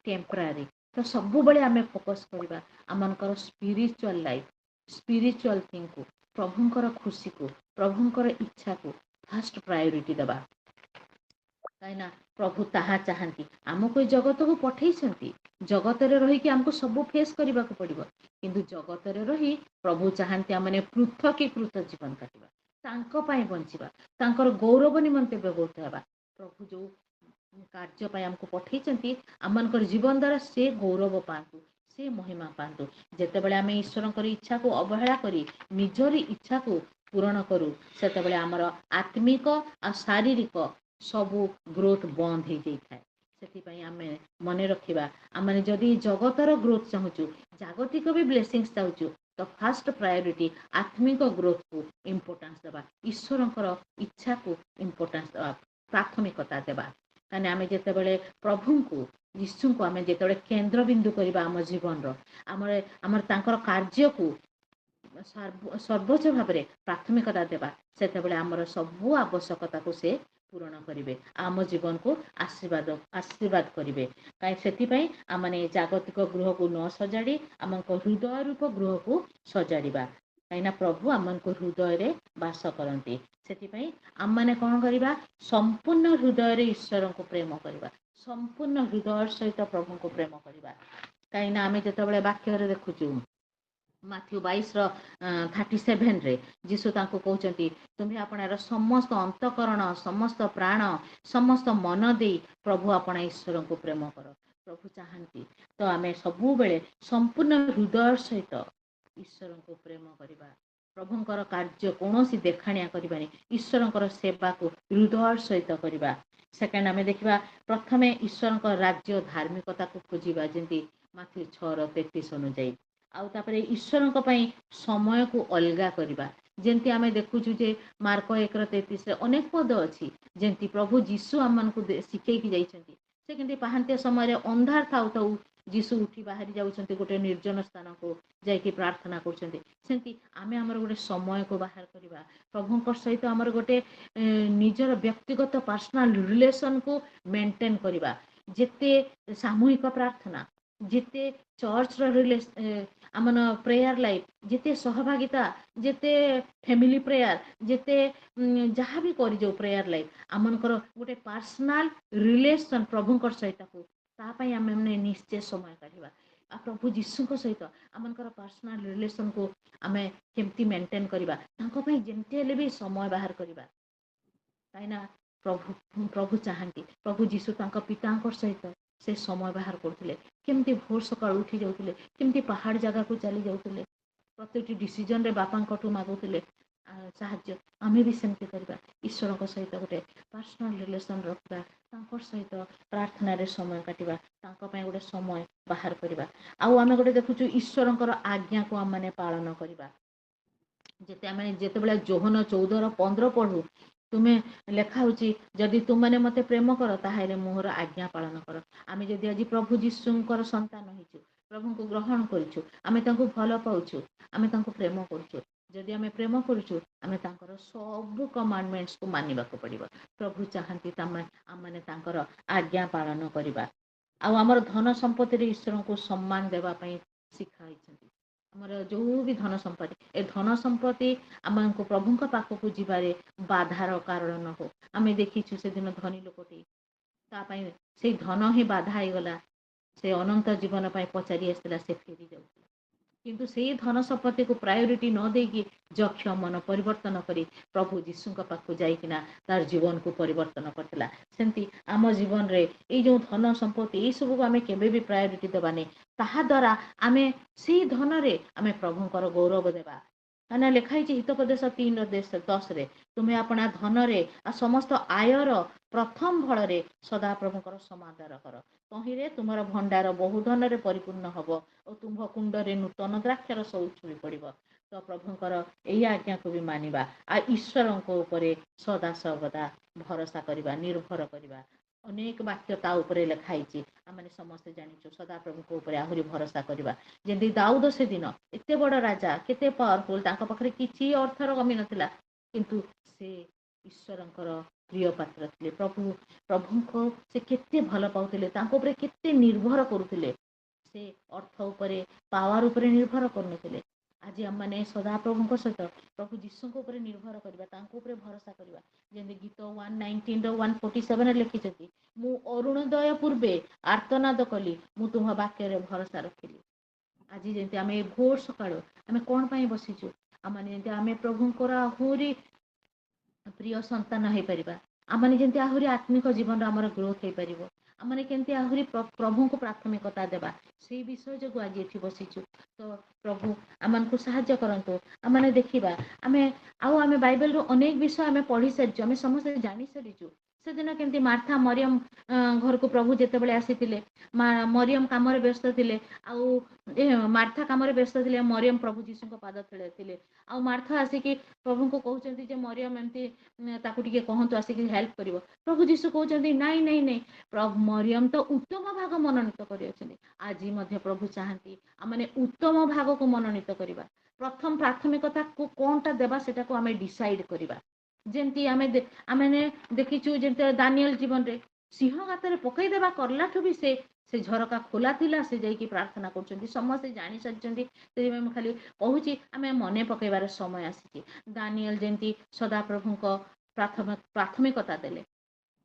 S1: ଟେମ୍ପରାରୀ। ତ ସବୁବେଳେ ଆମେ ଫୋକସ୍ କରିବା ଆମମାନଙ୍କର ସ୍ପିରିଚୁଆଲ ଲାଇଫ୍, ସ୍ପିରିଚୁଆଲ ଥିଙ୍ଗକୁ, ପ୍ରଭୁଙ୍କର ଖୁସିକୁ, ପ୍ରଭୁଙ୍କର ଇଚ୍ଛାକୁ ଫାଷ୍ଟ ପ୍ରାୟୋରିଟି ଦେବା। କାହିଁକିନା ପ୍ରଭୁ ତାହା ଚାହାନ୍ତି। ଆମକୁ ଏ ଜଗତକୁ ପଠେଇଛନ୍ତି, ଜଗତରେ ରହିକି ଆମକୁ ସବୁ ଫେସ୍ କରିବାକୁ ପଡ଼ିବ। କିନ୍ତୁ ଜଗତରେ ରହି ପ୍ରଭୁ ଚାହାନ୍ତି ଆମମାନେ ପୃଥକୀକୃତ ଜୀବନ କାଟିବା, ତାଙ୍କ ପାଇଁ ବଞ୍ଚିବା, ତାଙ୍କର ଗୌରବ ନିମନ୍ତେ ବ୍ୟବହୃତ ହେବା। ପ୍ରଭୁ ଯେଉଁ କାର୍ଯ୍ୟ ପାଇଁ ଆମକୁ ପଠେଇଛନ୍ତି, ଆମମାନଙ୍କର ଜୀବନ ଦ୍ୱାରା ସେ ଗୌରବ ପାଆନ୍ତୁ, ସେ ମହିମା ପାଆନ୍ତୁ। ଯେତେବେଳେ ଆମେ ଈଶ୍ୱରଙ୍କର ଇଚ୍ଛାକୁ ଅବହେଳା କରି ନିଜରି ଇଚ୍ଛାକୁ ପୂରଣ କରୁ, ସେତେବେଳେ ଆମର ଆତ୍ମିକ ଆଉ ଶାରୀରିକ ସବୁ ଗ୍ରୋଥ୍ ବନ୍ଦ ହେଇଯାଇଥାଏ। ସେଥିପାଇଁ ଆମେ ମନେ ରଖିବା, ଆମେ ଯଦି ଜଗତର ଗ୍ରୋଥ୍ ଚାହୁଁଛୁ, ଜାଗତିକ ବି ବ୍ଲେସିଂସ୍ ଚାହୁଁଛୁ, ତ ଫାଷ୍ଟ ପ୍ରାୟୋରିଟି ଆତ୍ମିକ ଗ୍ରୋଥକୁ ଇମ୍ପୋର୍ଟାନ୍ସ ଦେବା, ଈଶ୍ୱରଙ୍କର ଇଚ୍ଛାକୁ ଇମ୍ପୋର୍ଟାନ୍ସ ଦେବା, ପ୍ରାଥମିକତା ଦେବା। କାହିଁକିନା ଆମେ ଯେତେବେଳେ ପ୍ରଭୁଙ୍କୁ, ଯୀଶୁଙ୍କୁ ଆମେ ଯେତେବେଳେ କେନ୍ଦ୍ରବିନ୍ଦୁ କରିବା ଆମ ଜୀବନର, ଆମର ତାଙ୍କର କାର୍ଯ୍ୟକୁ ସର୍ବୋଚ୍ଚ ଭାବରେ ପ୍ରାଥମିକତା ଦେବା, ସେତେବେଳେ ଆମର ସବୁ ଆବଶ୍ୟକତାକୁ ସେ ପୂରଣ କରିବେ, ଆମ ଜୀବନକୁ ଆଶୀର୍ବାଦ କରିବେ। ସେଥିପାଇଁ ଆମମାନେ ଜାଗତିକ ଗୃହକୁ ନ ସଜାଡ଼ି ଆମଙ୍କ ହୃଦୟ ରୂପ ଗୃହକୁ ସଜାଡ଼ିବା। କାହିଁକିନା ପ୍ରଭୁ ଆମକୁ ହୃଦୟରେ ବାସ କରନ୍ତି। ସେଥିପାଇଁ ଆମମାନେ କ'ଣ କରିବା? ସମ୍ପୂର୍ଣ୍ଣ ହୃଦୟରେ ଈଶ୍ୱରଙ୍କୁ ପ୍ରେମ କରିବା, ସମ୍ପୂର୍ଣ୍ଣ ହୃଦୟ ସହିତ ପ୍ରଭୁଙ୍କୁ ପ୍ରେମ କରିବା। କାହିଁକିନା ଆମେ ଯେତେବେଳେ ବାକ୍ୟରେ ଦେଖୁଛୁ ମାଥ୍ୟୁ 22:37 ଯୀଶୁ ତାଙ୍କୁ କହୁଛନ୍ତି, ତୁମେ ଆପଣର ସମସ୍ତ ଅନ୍ତଃକରଣ, ସମସ୍ତ ପ୍ରାଣ, ସମସ୍ତ ମନ ଦେଇ ପ୍ରଭୁ ଆପଣ ଈଶ୍ୱରଙ୍କୁ ପ୍ରେମ କର। ପ୍ରଭୁ ଚାହାନ୍ତି ତ ଆମେ ସବୁବେଳେ ସମ୍ପୂର୍ଣ୍ଣ ହୃଦୟ ସହିତ ଈଶ୍ୱରଙ୍କୁ ପ୍ରେମ କରିବା। ପ୍ରଭୁଙ୍କର କାର୍ଯ୍ୟ କୌଣସି ଦେଖାଣିଆ କରିବାନି, ଈଶ୍ୱରଙ୍କର ସେବାକୁ ହୃଦୟ ସହିତ କରିବା। ସେକେଣ୍ଡ ଆମେ ଦେଖିବା, ପ୍ରଥମେ ଈଶ୍ୱରଙ୍କ ରାଜ୍ୟ ଧାର୍ମିକତାକୁ ଖୋଜିବା, ଯେମିତି ମାଥ୍ୟୁ 6:33 ଅନୁଯାୟୀ। ଆଉ ତାପରେ ଈଶ୍ୱରଙ୍କ ପାଇଁ ସମୟକୁ ଅଲଗା କରିବା। ଯେମିତି ଆମେ ଦେଖୁଛୁ ଯେ ମାର୍କ 1:33 ଅନେକ ପଦ ଅଛି, ଯେମିତି ପ୍ରଭୁ ଯୀଶୁ ଆମମାନଙ୍କୁ ଶିଖେଇକି ଯାଇଛନ୍ତି। ସେ କେମିତି ପାହାନ୍ତିଆ ସମୟରେ ଅନ୍ଧାର ଥାଉ ଥାଉ ଯୀଶୁ ଉଠି ବାହାରି ଯାଉଛନ୍ତି ଗୋଟେ ନିର୍ଜନ ସ୍ଥାନକୁ ଯାଇକି ପ୍ରାର୍ଥନା କରୁଛନ୍ତି। ସେମିତି ଆମେ ଆମର ଗୋଟେ ସମୟକୁ ବାହାର କରିବା, ପ୍ରଭୁଙ୍କ ସହିତ ଆମର ଗୋଟେ ନିଜର ବ୍ୟକ୍ତିଗତ ପର୍ସନାଲ ରିଲେସନକୁ ମେଣ୍ଟେନ କରିବା। ଯେତେ ସାମୂହିକ ପ୍ରାର୍ଥନା, ଯେତେ ଚର୍ଚ୍ଚର ଆମର ପ୍ରେୟାର ଲାଇଫ୍, ଯେତେ ସହଭାଗିତା, ଯେତେ ଫ୍ୟାମିଲି ପ୍ରେୟାର, ଯେତେ ଯାହା ବି କରିଯାଉ ପ୍ରେୟାର ଲାଇଫ୍, ଆମମାନଙ୍କର ଗୋଟେ ପର୍ସନାଲ ରିଲେସନ ପ୍ରଭୁଙ୍କ ସହିତ, ତା ପାଇଁ ଆମେ ନିଶ୍ଚୟ ସମୟ କାଢ଼ିବା। ଆଉ ପ୍ରଭୁ ଯୀଶୁଙ୍କ ସହିତ ଆମମାନଙ୍କର ପର୍ସନାଲ ରିଲେସନକୁ ଆମେ କେମିତି ମେଣ୍ଟେନ କରିବା, ତାଙ୍କ ପାଇଁ ଯେମିତି ହେଲେ ବି ସମୟ ବାହାର କରିବା। କାହିଁକିନା ପ୍ରଭୁ ଚାହାନ୍ତି, ପ୍ରଭୁ ଯୀଶୁ ତାଙ୍କ ପିତାଙ୍କ ସହିତ ସେ ସମୟ ବାହାର କରୁଥିଲେ। କେମିତି ଭୋର ସକାଳୁ ଉଠି ଯାଉଥିଲେ, କେମିତି ପାହାଡ଼ ଜାଗାକୁ ଚାଲି ଯାଉଥିଲେ, ପ୍ରତ୍ୟେକଟି ଡିସିଜନରେ ବାପାଙ୍କଠୁ ମାଗୁଥିଲେ ସାହାଯ୍ୟ। ଆମେ ବି ସେମିତି କରିବା, ଈଶ୍ୱରଙ୍କ ସହିତ ଗୋଟେ ପର୍ସନାଲ ରିଲେସନ ରଖିବା, ତାଙ୍କ ସହିତ ପ୍ରାର୍ଥନାରେ ସମୟ କାଟିବା, ତାଙ୍କ ପାଇଁ ଗୋଟେ ସମୟ ବାହାର କରିବା। ଆଉ ଆମେ ଗୋଟେ ଦେଖୁଛୁ ଈଶ୍ୱରଙ୍କର ଆଜ୍ଞାକୁ ଆମମାନେ ପାଳନ କରିବା। ଆମେ ଯେତେବେଳେ ଯୋହନ 14:15 ପଢୁ, ତୁମେ ଲେଖା ହେଉଛି, ଯଦି ତୁମମାନେ ମୋତେ ପ୍ରେମ କର ତାହେଲେ ମୋର ଆଜ୍ଞା ପାଳନ କର। ଆମେ ଯଦି ଆଜି ପ୍ରଭୁ ଯୀଶୁଙ୍କର ସନ୍ତାନ ହେଇଛୁ, ପ୍ରଭୁଙ୍କୁ ଗ୍ରହଣ କରିଛୁ, ଆମେ ତାଙ୍କୁ ଭଲ ପାଉଛୁ, ଆମେ ତାଙ୍କୁ ପ୍ରେମ କରୁଛୁ, ଯଦି ଆମେ ପ୍ରେମ କରୁଛୁ, ଆମେ ତାଙ୍କର ସବୁ କମାଣ୍ଡମେଣ୍ଟସକୁ ମାନିବାକୁ ପଡ଼ିବ। ପ୍ରଭୁ ଚାହାନ୍ତି ଆମମାନେ ତାଙ୍କର ଆଜ୍ଞା ପାଳନ କରିବା। ଆଉ ଆମର ଧନ ସମ୍ପତ୍ତିରେ ଈଶ୍ୱରଙ୍କୁ ସମ୍ମାନ ଦେବା ପାଇଁ ଶିଖା ହେଇଛନ୍ତି। ଆମର ଯେଉଁ ବି ଧନ ସମ୍ପତ୍ତି, ଏ ଧନ ସମ୍ପତ୍ତି ଆମକୁ ପ୍ରଭୁଙ୍କ ପାଖକୁ ଯିବାରେ ବାଧାର କାରଣ ନ ହଉ। ଆମେ ଦେଖିଛୁ ସେଦିନ ଧନୀ ଲୋକଟି, ତା ପାଇଁ ସେଇ ଧନ ହିଁ ବାଧା ହେଇଗଲା। ସେ ଅନନ୍ତ ଜୀବନ ପାଇଁ ପଚାରି ଆସିଥିଲା, ସେ ଫେରି ଯାଉଥିଲା। କିନ୍ତୁ ସେଇ ଧନ ସମ୍ପତ୍ତିକୁ ପ୍ରାୟୋରିଟି ନ ଦେଇକି ଯକ୍ଷ ମନ ପରିବର୍ତ୍ତନ କରି ପ୍ରଭୁ ଯୀଶୁଙ୍କ ପାଖକୁ ଯାଇକିନା ତାର ଜୀବନକୁ ପରିବର୍ତ୍ତନ କରିଥିଲା। ସେମିତି ଆମ ଜୀବନରେ ଏଇ ଯେଉଁ ଧନ ସମ୍ପତ୍ତି, ଏଇସବୁକୁ ଆମେ କେବେ ବି ପ୍ରାୟୋରିଟି ଦେବାନି। ତାହା ଦ୍ୱାରା ଆମେ ସେଇ ଧନରେ ଆମେ ପ୍ରଭୁଙ୍କର ଗୌରବ ଦେବା। କାହିଁକିନା ଲେଖା ହେଇଛି ହିତୋପଦେଶ 3:10, ତୁମେ ଆପଣା ଧନରେ ଆଉ ସମସ୍ତ ଆୟର ପ୍ରଥମ ଫଳରେ ସଦାପ୍ରଭୁଙ୍କର ସମାଦର କର, ତହିଁରେ ତୁମର ଭଣ୍ଡାର ବହୁ ଧନରେ ପରିପୂର୍ଣ୍ଣ ହବ ଓ ତୁମ୍ଭ କୁଣ୍ଡରେ ନୂତନ ଦ୍ରାକ୍ଷର ସୌଛୁଳି ପଡ଼ିବ। ତ ପ୍ରଭୁଙ୍କର ଏହି ଆଜ୍ଞାକୁ ବି ମାନିବା, ଆଉ ଈଶ୍ୱରଙ୍କ ଉପରେ ସଦା ସର୍ବଦା ଭରସା କରିବା, ନିର୍ଭର କରିବା। ଅନେକ ବାକ୍ୟ ତା ଉପରେ ଲେଖା ହେଇଛି, ଆମେ ସମସ୍ତେ ଜାଣିଛୁ। ସଦାପ୍ରଭୁଙ୍କ ଉପରେ ଆହୁରି ଭରସା କରିବା। ଯେମିତି ଦାଉଦ ସେଦିନ ଏତେ ବଡ଼ ରାଜା, କେତେ ପାୱାରଫୁଲ, ତାଙ୍କ ପାଖରେ କିଛି ଅର୍ଥର କମି ନଥିଲା, କିନ୍ତୁ ସେ ଈଶ୍ୱରଙ୍କର ପ୍ରିୟ ପାତ୍ର ଥିଲେ। ପ୍ରଭୁଙ୍କୁ ସେ କେତେ ଭଲ ପାଉଥିଲେ, ତାଙ୍କ ଉପରେ କେତେ ନିର୍ଭର କରୁଥିଲେ। ସେ ଅର୍ଥ ଉପରେ, ପାୱାର ଉପରେ ନିର୍ଭର କରୁନଥିଲେ। ଆଜି ଆମମାନେ ସଦାପ୍ରଭୁଙ୍କ ସହିତ ପ୍ରଭୁ ଯୀଶୁଙ୍କ ଉପରେ ନିର୍ଭର କରିବା, ତାଙ୍କ ଉପରେ ଭରସା କରିବା। ଯେମିତି ଗୀତ 119:147 ଲେଖିଛନ୍ତି, ମୁଁ ଅରୁଣୋଦୟ ପୂର୍ବେ ଆର୍ତ୍ତନାଦ କଲି, ମୁଁ ତୁମ ବାକ୍ୟରେ ଭରସା ରଖିଲି। ଆଜି ଯେମିତି ଆମେ ଭୋର ସକାଳୁ ଆମେ କ'ଣ ପାଇଁ ବସିଛୁ, ଯେମିତି ଆମେ ପ୍ରଭୁଙ୍କର ଆହୁରି ପ୍ରିୟ ସନ୍ତାନ ହେଇପାରିବା, ଆମମାନେ ଯେମିତି ଆହୁରି ଆତ୍ମିକ ଜୀବନରେ ଆମର ଗ୍ରୋଥ ହେଇପାରିବ, ଆମମାନେ କେମିତି ଆହୁରି ପ୍ରଭୁଙ୍କୁ ପ୍ରାଥମିକତା ଦେବା, ସେଇ ବିଷୟ ଯୋଗୁଁ ଆଜି ଏଠି ବସିଛୁ। ତ ପ୍ରଭୁ ଆମମାନଙ୍କୁ ସାହାଯ୍ୟ କରନ୍ତୁ। ଆମମାନେ ଦେଖିବା, ଆମେ ବାଇବେଲରୁ ଅନେକ ବିଷୟ ଆମେ ପଢ଼ି ସାରିଛୁ, ଆମେ ସମସ୍ତେ ଜାଣି ସାରିଛୁ। ସେଦିନ କେମିତି ମାର୍ଥା ମରିୟମ ଘରକୁ ପ୍ରଭୁ ଯେତେବେଳେ ଆସିଥିଲେ, ମରିୟମ କାମରେ ବ୍ୟସ୍ତ ଥିଲେ, ଆଉ ମାର୍ଥା କାମରେ ବ୍ୟସ୍ତ ଥିଲେ, ମରିୟମ ପ୍ରଭୁ ଯୀଶୁଙ୍କ ପାଦ ତଳେ ଥିଲେ। ଆଉ ମାର୍ଥା ଆସିକି ପ୍ରଭୁଙ୍କୁ କହୁଛନ୍ତି ଯେ ମରିୟମ ଏମିତି ତାକୁ ଟିକେ କହନ୍ତୁ ଆସିକି ହେଲ୍ପ କରିବ। ପ୍ରଭୁ ଯୀଶୁ କହୁଛନ୍ତି ନାଇଁ ନାଇଁ ନାଇଁ, ମରିୟମ ତ ଉତ୍ତମ ଭାଗ ମନୋନୀତ କରିଅଛନ୍ତି। ଆଜି ମଧ୍ୟ ପ୍ରଭୁ ଚାହାନ୍ତି ଆମେ ଉତ୍ତମ ଭାଗକୁ ମନୋନୀତ କରିବା। ପ୍ରଥମ ପ୍ରାଥମିକତାକୁ କ'ଣଟା ଦେବା, ସେଟାକୁ ଆମେ ଡିସାଇଡ୍ କରିବା। ଯେମିତି ଆମେ ଦେଖିଛୁ, ଯେମିତି ଦାନିଏଲ ଜୀବନରେ ସିଂହ ଗାତରେ ପକେଇଦେବା କରଲାଠୁ ବି ସେ से झरका खोला थिला से जाइकी प्रार्थना करुछन्ती समस्ते जानि सारिछन्ती सेदिमे म खाली कहूची आमे मने पकेबार समय आसीची दानिएल जेंती सदाप्रभुको प्राथमिकता देले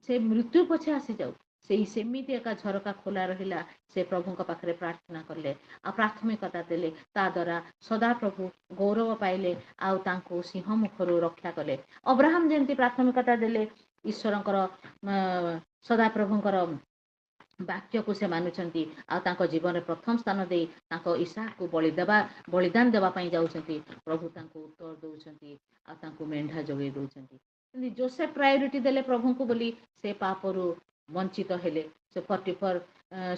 S1: से मृत्यु पछे आसी जाऊ सेमिति एका झरका खोला रहिला से प्रभुଙ୍କ पाखरे प्रार्थना कले आ प्राथमिकता देले ता द्वारा सदाप्रभु गौरव पाइले आउ तांको सिंह मुखरू रक्षा कले अब्राहम जेंती प्राथमिकता देले ईश्वरଙ୍କର सदाप्रभुଙ୍କର वाक्यକୁ ସେ ମାନୁଛନ୍ତି ଆଉ ତାଙ୍କ ଜୀବନରେ ପ୍ରଥମ ସ୍ଥାନ ଦେଇ ତାଙ୍କ ଇସାକକୁ ବଳିଦାନ ଦେବା ପାଇଁ ଯାଉଛନ୍ତି ପ୍ରଭୁ ତାଙ୍କୁ ଉତ୍ତର ଦେଉଛନ୍ତି ଆଉ ତାଙ୍କୁ ମେଣ୍ଢା ଯୋଗାଇ ଦେଉଛନ୍ତି କିନ୍ତୁ ଯୋସେଫ ପ୍ରାୟୋରିଟି ଦେଲେ ପ୍ରଭୁଙ୍କୁ ବୋଲି ସେ ପାପରୁ ବଞ୍ଚିତ ହେଲେ ସେ 44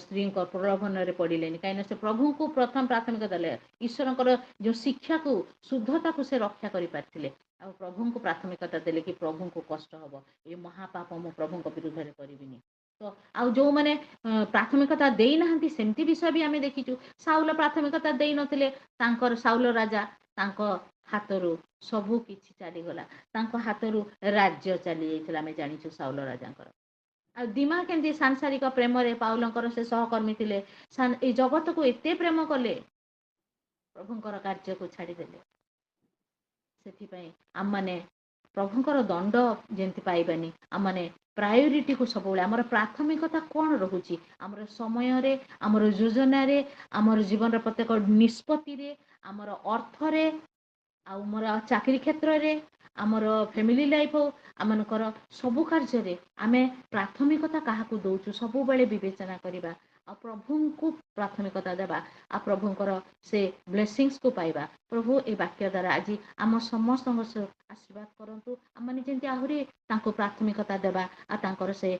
S1: ସ୍ତ୍ରୀଙ୍କ ପ୍ରଲୋଭନରେ ପଡ଼ିଲେନି କାହିଁକିନା ସେ ପ୍ରଭୁଙ୍କୁ ପ୍ରଥମ ପ୍ରାଥମିକତା ଦେଲେ ଈଶ୍ୱରଙ୍କର ଯେଉଁ ଶିକ୍ଷାକୁ ଶୁଦ୍ଧତାକୁ ସେ ରକ୍ଷା କରିପାରିଥିଲେ ଆଉ ପ୍ରଭୁଙ୍କୁ ପ୍ରାଥମିକତା ଦେଲେ କି ପ୍ରଭୁଙ୍କୁ କଷ୍ଟ ହେବ ଏ ମହାପାପ ମୁଁ ପ୍ରଭୁଙ୍କ ବିରୁଦ୍ଧରେ କରିବିନି ତ ଆଉ ଯେଉଁମାନେ ପ୍ରାଥମିକତା ଦେଇନାହାନ୍ତି ସେମିତି ବିଷୟ ବି ଆମେ ଦେଖିଛୁ ସାଉଲ ପ୍ରାଥମିକତା ଦେଇନଥିଲେ ତାଙ୍କର ସାଉଲ ରାଜା ତାଙ୍କ ହାତରୁ ସବୁ କିଛି ଚାଲିଗଲା ତାଙ୍କ ହାତରୁ ରାଜ୍ୟ ଚାଲି ଯାଇଥିଲା ଆମେ ଜାଣିଛୁ ସାଉଲ ରାଜାଙ୍କର ଆଉ ଦିମା କେମିତି ସାଂସାରିକ ପ୍ରେମରେ ପାଉଲଙ୍କର ସେ ସହକର୍ମୀ ଥିଲେ ଏଇ ଜଗତକୁ ଏତେ ପ୍ରେମ କଲେ ପ୍ରଭୁଙ୍କର କାର୍ଯ୍ୟକୁ ଛାଡ଼ିଦେଲେ ସେଥିପାଇଁ ଆମମାନେ ପ୍ରଭୁଙ୍କର ଦଣ୍ଡ ଯେମିତି ପାଇବାନି ଆମମାନେ ପ୍ରାୟୋରିଟିକୁ ସବୁବେଳେ ଆମର ପ୍ରାଥମିକତା କ'ଣ ରହୁଛି ଆମର ସମୟରେ ଆମର ଯୋଜନାରେ ଆମର ଜୀବନର ପ୍ରତ୍ୟେକ ନିଷ୍ପତ୍ତିରେ ଆମର ଅର୍ଥରେ ଆଉ ମୋର ଚାକିରି କ୍ଷେତ୍ରରେ ଆମର ଫ୍ୟାମିଲି ଲାଇଫ୍ ହଉ ଆମମାନଙ୍କର ସବୁ କାର୍ଯ୍ୟରେ ଆମେ ପ୍ରାଥମିକତା କାହାକୁ ଦେଉଛୁ ସବୁବେଳେ ବିବେଚନା କରିବା ଆଉ ପ୍ରଭୁଙ୍କୁ ପ୍ରାଥମିକତା ଦେବା ଆଉ ପ୍ରଭୁଙ୍କର ସେ ବ୍ଲେସିଂସକୁ ପାଇବା ପ୍ରଭୁ ଏ ବାକ୍ୟ ଦ୍ୱାରା ଆଜି ଆମ ସମସ୍ତଙ୍କ ଆଶୀର୍ବାଦ କରନ୍ତୁ ଆମମାନେ ଯେମିତି ଆହୁରି ତାଙ୍କୁ ପ୍ରାଥମିକତା ଦେବା ଆଉ ତାଙ୍କର ସେ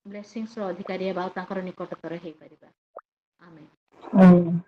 S1: ବ୍ଲେସିଂସର ଅଧିକାରୀ ହେବା ଆଉ ତାଙ୍କର ନିକଟତର ହେଇପାରିବା। ଆମେନ୍।